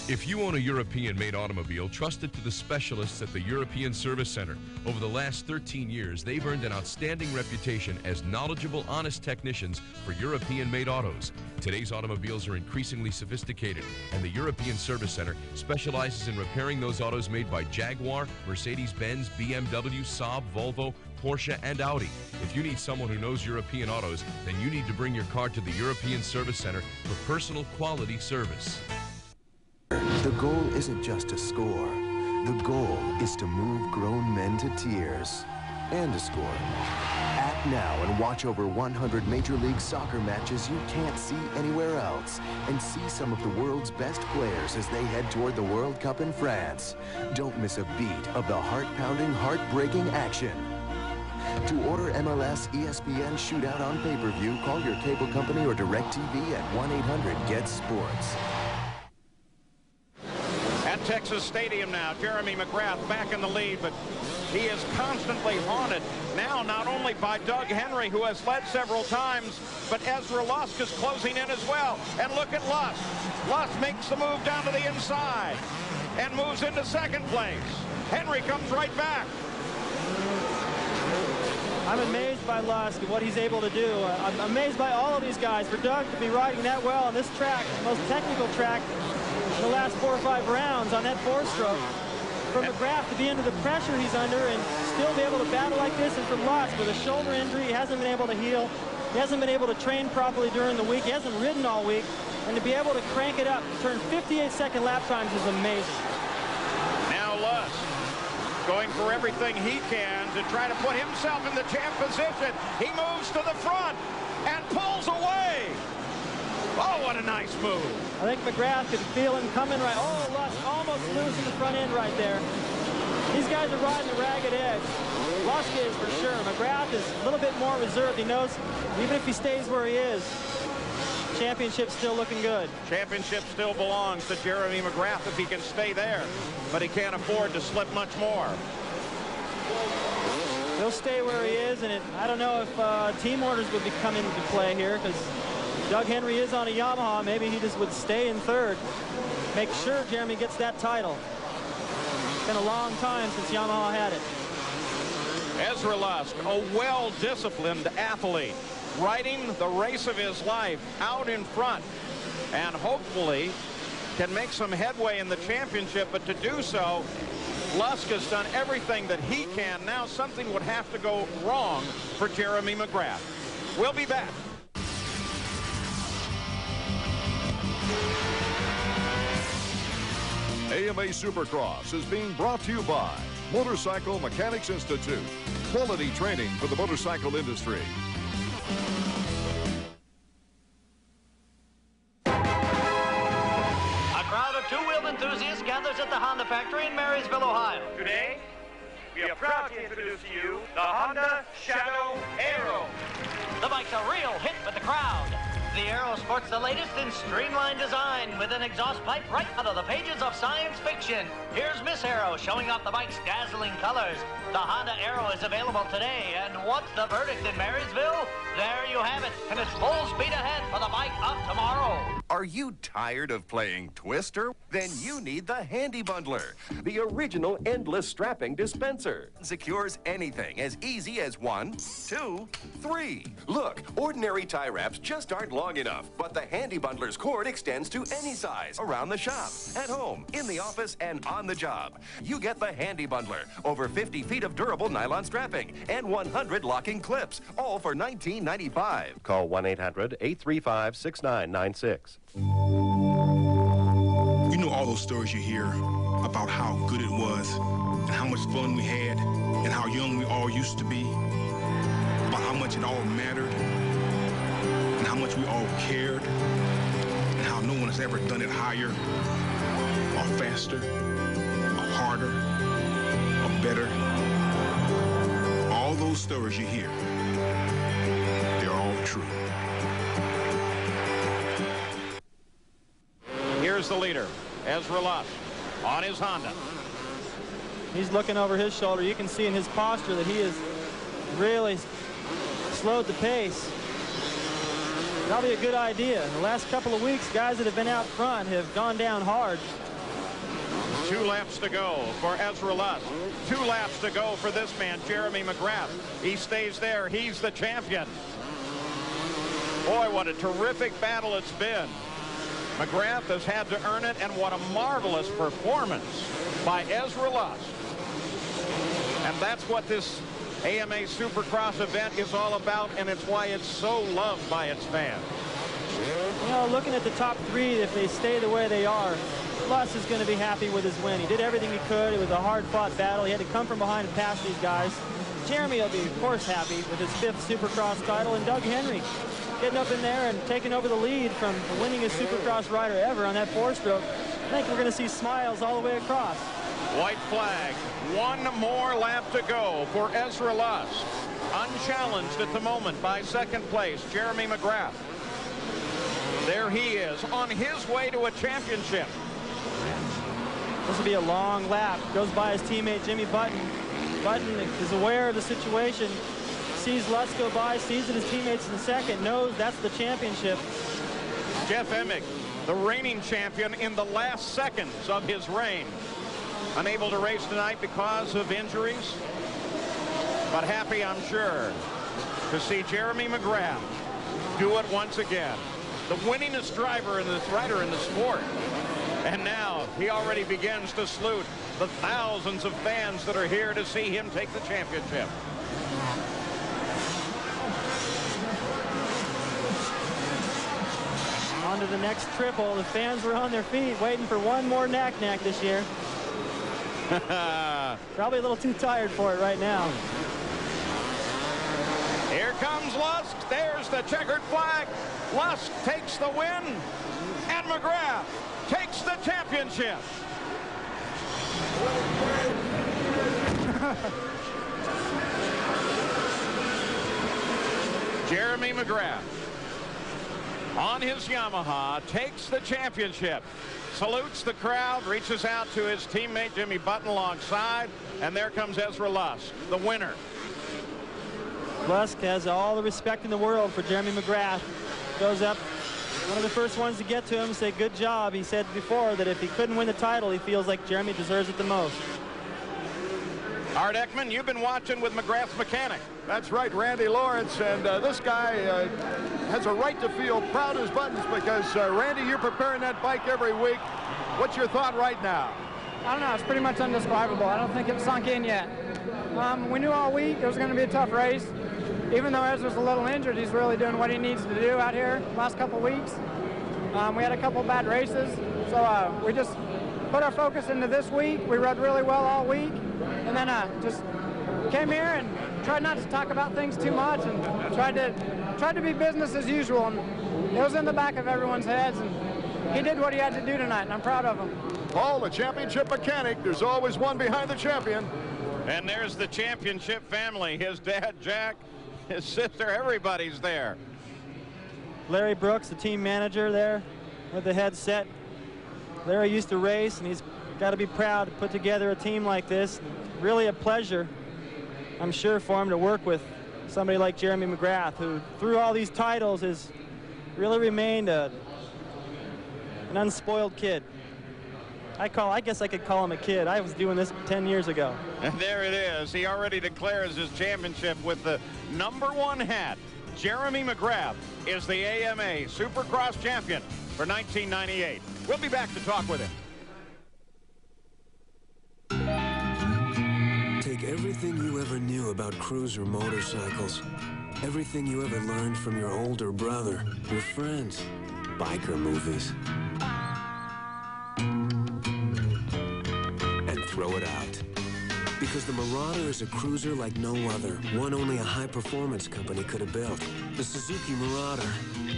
If you own a European-made automobile, trust it to the specialists at the European Service Center. Over the last 13 years, they've earned an outstanding reputation as knowledgeable, honest technicians for European-made autos. Today's automobiles are increasingly sophisticated, and the European Service Center specializes in repairing those autos made by Jaguar, Mercedes-Benz, BMW, Saab, Volvo, Porsche, and Audi. If you need someone who knows European autos, then you need to bring your car to the European Service Center for personal quality service. The goal isn't just to score. The goal is to move grown men to tears. and a score. Act now and watch over 100 Major League Soccer matches you can't see anywhere else, and see some of the world's best players as they head toward the World Cup in France. Don't miss a beat of the heart-pounding, heart-breaking action. To order MLS ESPN Shootout on pay-per-view, call your cable company or DirecTV at 1-800-GET-SPORTS. At Texas Stadium now, Jeremy McGrath back in the lead, but he is constantly haunted now not only by Doug Henry, who has led several times, but Ezra Lusk is closing in as well. And look at Lusk. Lusk makes the move down to the inside and moves into second place. Henry comes right back. I'm amazed by Lusk and what he's able to do. I'm amazed by all of these guys. For Doug to be riding that well on this track, the most technical track in the last 4 or 5 rounds on that 4-stroke. For McGrath to be under the pressure he's under and still be able to battle like this, and for Lusk with a shoulder injury, he hasn't been able to heal. He hasn't been able to train properly during the week. He hasn't ridden all week. And to be able to crank it up, turn 58-second lap times is amazing. Now Lusk going for everything he can to try to put himself in the champ position. He moves to the front and pulls away. Oh, what a nice move. I think McGrath could feel him coming right. Oh, Lusk almost losing the front end right there. These guys are riding the ragged edge. Lusk is for sure. McGrath is a little bit more reserved. He knows even if he stays where he is, championship's still looking good. Championship still belongs to Jeremy McGrath if he can stay there, but he can't afford to slip much more. He'll stay where he is, and I don't know if team orders would be coming into play here, because Doug Henry is on a Yamaha. Maybe he just would stay in third. Make sure Jeremy gets that title. It's been a long time since Yamaha had it. Ezra Lusk, a well-disciplined athlete, riding the race of his life out in front, and hopefully can make some headway in the championship. But to do so, Lusk has done everything that he can. Now something would have to go wrong for Jeremy McGrath. We'll be back. AMA Supercross is being brought to you by Motorcycle Mechanics Institute. Quality training for the motorcycle industry. A crowd of two-wheeled enthusiasts gathers at the Honda factory in Marysville, Ohio. Today, we are proud to introduce to you the Honda Shadow Aero. The bike's a real hit with the crowd. The Aero sports the latest in streamlined design with an exhaust pipe right out of the pages of science fiction. Here's Miss Aero showing off the bike's dazzling colors. The Honda Aero is available today, and what's the verdict in Marysville? There you have it, and it's full speed ahead for the bike of tomorrow. Are you tired of playing Twister? Then you need the Handy Bundler, the original endless strapping dispenser. Secures anything as easy as 1, 2, 3. Look, ordinary tie wraps just aren't long enough, but the Handy Bundler's cord extends to any size around the shop, at home, in the office, and on the job. You get the Handy Bundler, over 50 feet of durable nylon strapping, and 100 locking clips, all for $19.95. Call 1-800-835-6996. You know all those stories you hear about how good it was and how much fun we had and how young we all used to be, about how much it all mattered and how much we all cared and how no one has ever done it higher or faster or harder or better. All those stories you hear, they're all true. Here's the leader, Ezra Lusk, on his Honda. He's looking over his shoulder. You can see in his posture that he has really slowed the pace. Probably a good idea. In the last couple of weeks, guys that have been out front have gone down hard. 2 laps to go for Ezra Lusk. 2 laps to go for this man, Jeremy McGrath. He stays there. He's the champion. Boy, what a terrific battle it's been. McGrath has had to earn it, and what a marvelous performance by Ezra Lusk. And that's what this AMA Supercross event is all about, and it's why it's so loved by its fans. You know, looking at the top 3, if they stay the way they are, Lusk is going to be happy with his win. He did everything he could. It was a hard-fought battle. He had to come from behind and pass these guys. Jeremy will be, of course, happy with his 5th Supercross title, and Doug Henry getting up in there and taking over the lead from the winningest Supercross rider ever on that 4-stroke. I think we're going to see smiles all the way across. White flag. One more lap to go for Ezra Lusk. Unchallenged at the moment by 2nd place, Jeremy McGrath. There he is on his way to a championship. This will be a long lap. Goes by his teammate Jimmy Button. Button is aware of the situation, sees Lusk go by, sees that his teammates in 2nd, knows that's the championship. Jeff Emig, the reigning champion in the last seconds of his reign. Unable to race tonight because of injuries, but happy, I'm sure, to see Jeremy McGrath do it once again. The winningest driver in this rider in the sport. And now he already begins to salute the thousands of fans that are here to see him take the championship. On to the next triple. The fans were on their feet waiting for one more knack-knack this year. Probably a little too tired for it right now. Here comes Lusk. There's the checkered flag. Lusk takes the win, and McGrath takes the championship. Jeremy McGrath on his Yamaha takes the championship, salutes the crowd, reaches out to his teammate Jimmy Button alongside, and there comes Ezra Lusk, the winner. Lusk has all the respect in the world for Jeremy McGrath. Goes up, one of the first ones to get to him, say good job. He said before that if he couldn't win the title, he feels like Jeremy deserves it the most. Art Ekman, you've been watching with McGrath's mechanic. That's right, Randy Lawrence, and this guy has a right to feel proud of his buttons because, Randy, you're preparing that bike every week. What's your thought right now? I don't know. It's pretty much indescribable. I don't think it's sunk in yet. We knew all week it was going to be a tough race. Even though Ezra's a little injured, he's really doing what he needs to do out here the last couple weeks. We had a couple bad races, so we just put our focus into this week. We rode really well all week, and then just came here and tried not to talk about things too much and tried to be business as usual. And it was in the back of everyone's heads, and he did what he had to do tonight, and I'm proud of him. Paul, the championship mechanic, there's always one behind the champion. And there's the championship family. His dad, Jack, his sister, everybody's there. Larry Brooks, the team manager there with the headset. Larry used to race, and he's got to be proud to put together a team like this. Really a pleasure, I'm sure, for him to work with somebody like Jeremy McGrath, who through all these titles has really remained an unspoiled kid. I guess I could call him a kid. I was doing this 10 years ago. And there it is. He already declares his championship with the #1 hat. Jeremy McGrath is the AMA Supercross champion for 1998. We'll be back to talk with him. Take everything you ever knew about cruiser motorcycles, everything you ever learned from your older brother, your friends, biker movies, and throw it out. Because the Marauder is a cruiser like no other, one only a high-performance company could have built. The Suzuki Marauder.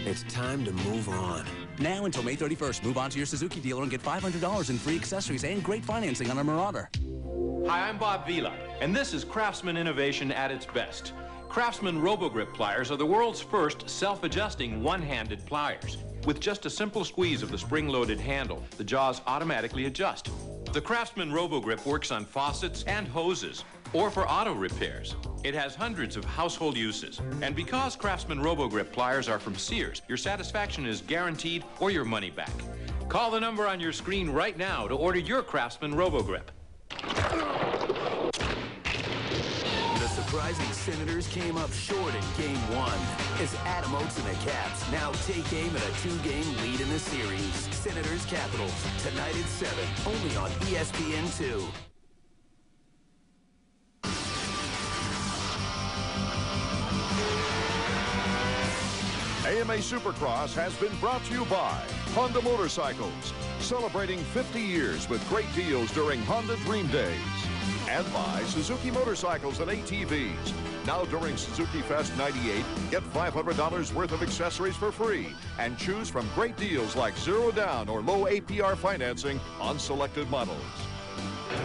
It's time to move on. Now until May 31st, move on to your Suzuki dealer and get $500 in free accessories and great financing on a Marauder. Hi, I'm Bob Vila, and this is Craftsman innovation at its best. Craftsman RoboGrip pliers are the world's first self-adjusting one-handed pliers. With just a simple squeeze of the spring-loaded handle, the jaws automatically adjust. The Craftsman RoboGrip works on faucets and hoses, or for auto repairs. It has hundreds of household uses. And because Craftsman RoboGrip pliers are from Sears, your satisfaction is guaranteed or your money back. Call the number on your screen right now to order your Craftsman RoboGrip. The surprising Senators came up short in Game 1 as Adam Oates and the Caps now take aim at a 2-game lead in the series. Senators Capitals, tonight at 7, only on ESPN2. AMA Supercross has been brought to you by Honda Motorcycles, celebrating 50 years with great deals during Honda Dream Days. And by Suzuki Motorcycles and ATVs. Now during Suzuki Fest 98, get $500 worth of accessories for free and choose from great deals like 0 down or low APR financing on selected models.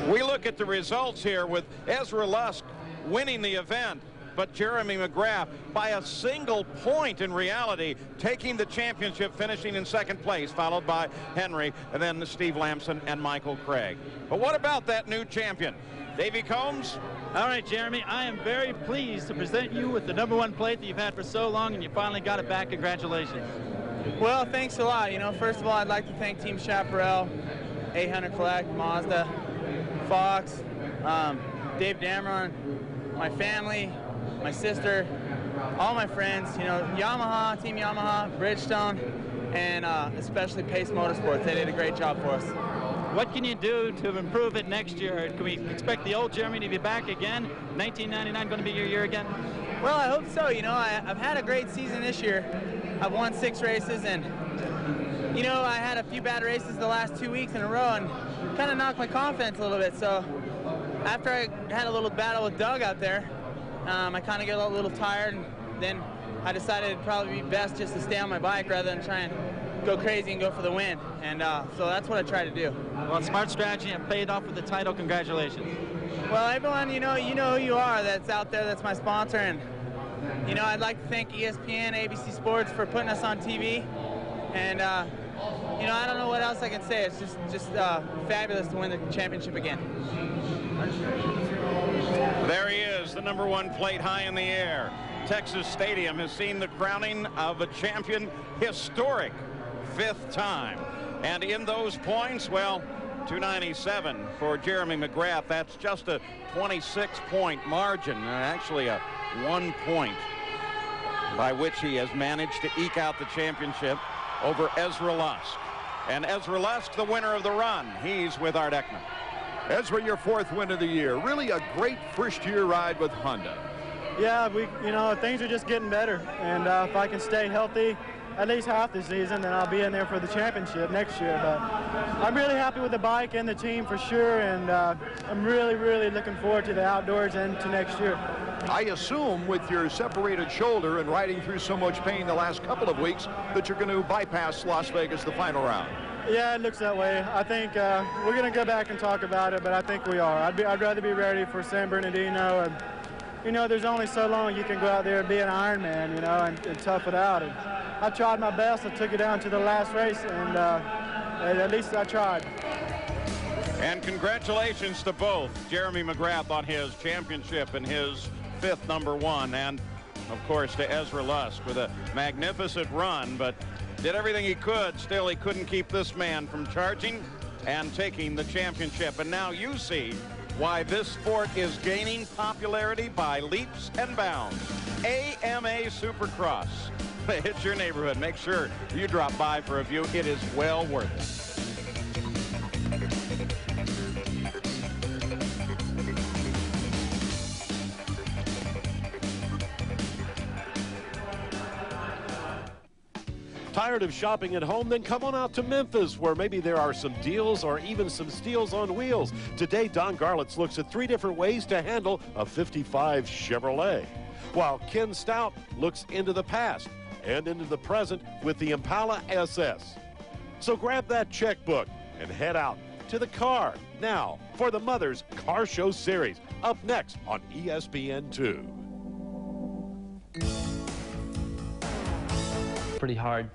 We look at the results here with Ezra Lusk winning the event, but Jeremy McGrath by a single point in reality taking the championship, finishing in second place, followed by Henry and then Steve Lamson and Michael Craig. But what about that new champion? Davey Combs? All right, Jeremy, I am very pleased to present you with the #1 plate that you've had for so long, and you finally got it back. Congratulations. Well, thanks a lot. You know, first of all, I'd like to thank Team Chaparral, 800 Flag, Mazda, Fox, Dave Dameron, my family, my sister, all my friends, you know, Yamaha, Team Yamaha, Bridgestone, and especially Pace Motorsports. They did a great job for us. What can you do to improve it next year? Can we expect the old Jeremy to be back again? 1999 going to be your year again? Well, I hope so. You know, I've had a great season this year. I've won 6 races, and, you know, I had a few bad races the last 2 weeks in a row and kind of knocked my confidence a little bit. So after I had a little battle with Doug out there, I kind of got a little tired, and then I decided it'd probably be best just to stay on my bike rather than try and go crazy and go for the win. And so that's what I try to do. Well, smart strategy and paid off with the title. Congratulations. Well, everyone, you know who you are that's out there, that's my sponsor. And, you know, I'd like to thank ESPN, ABC Sports for putting us on TV. And, you know, I don't know what else I can say. It's just fabulous to win the championship again. There he is, the #1 plate high in the air. Texas Stadium has seen the crowning of a champion, historic 5th time. And in those points, well, 297 for Jeremy McGrath. That's just a 26-point margin, actually a 1 point by which he has managed to eke out the championship over Ezra Lusk. And Ezra Lusk, the winner of the run. He's with Art Ekman. Ezra, your 4th win of the year. Really a great first-year ride with Honda. Yeah, you know, things are just getting better. And if I can stay healthy at least half the season, then I'll be in there for the championship next year. But I'm really happy with the bike and the team for sure. And I'm really, really looking forward to the outdoors and to next year. I assume with your separated shoulder and riding through so much pain the last couple of weeks that you're going to bypass Las Vegas the final round. Yeah, it looks that way. I think we're going to go back and talk about it, but I think we are. I'd rather be ready for San Bernardino. And, you know, there's only so long you can go out there and be an Ironman, you know, and tough it out. And I tried my best. I took it down to the last race, and at least I tried. And congratulations to both Jeremy McGrath on his championship and his 5th #1, and of course to Ezra Lusk with a magnificent run, but did everything he could. Still, he couldn't keep this man from charging and taking the championship. And now you see why this sport is gaining popularity by leaps and bounds. AMA Supercross. It's your neighborhood. Make sure you drop by for a view. It is well worth it. Tired of shopping at home? Then come on out to Memphis, where maybe there are some deals or even some steals on wheels. Today, Don Garlitz looks at 3 different ways to handle a '55 Chevrolet, while Ken Stout looks into the past and into the present with the Impala SS. So grab that checkbook and head out to the car now for the Mother's Car Show Series, up next on ESPN2. Pretty hard,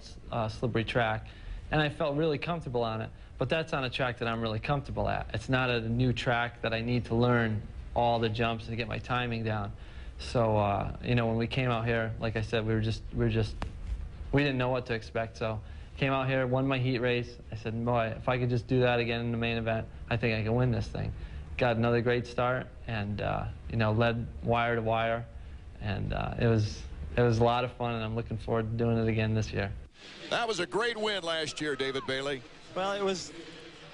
slippery track, and I felt really comfortable on it. But that's on a track that I'm really comfortable at. It's not a new track that I need to learn all the jumps to get my timing down. So you know, when we came out here, like I said, we didn't know what to expect. So came out here, won my heat race. I said, boy, if I could just do that again in the main event, I think I can win this thing. Got another great start, and you know, led wire to wire, and it was a lot of fun, and I'm looking forward to doing it again this year. That was a great win last year, David Bailey. Well, it was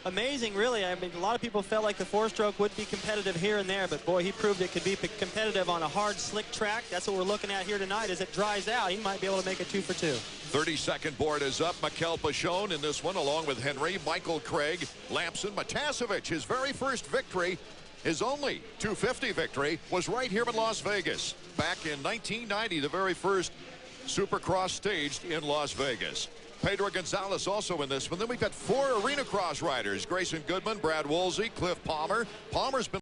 amazing, really. I mean, a lot of people felt like the 4-stroke would be competitive here and there, but boy, he proved it could be competitive on a hard, slick track. That's what we're looking at here tonight. As it dries out, he might be able to make a 2 for 2. 32nd board is up. Mikel Pachon in this one, along with Henry, Michael Craig, Lamson, Matasevich, his very first victory His only 250 victory was right here in Las Vegas. Back in 1990, the very first Supercross staged in Las Vegas. Pedro Gonzalez also in this one. Then we've got 4 arena cross riders. Grayson Goodman, Brad Woolsey, Cliff Palmer. Palmer's been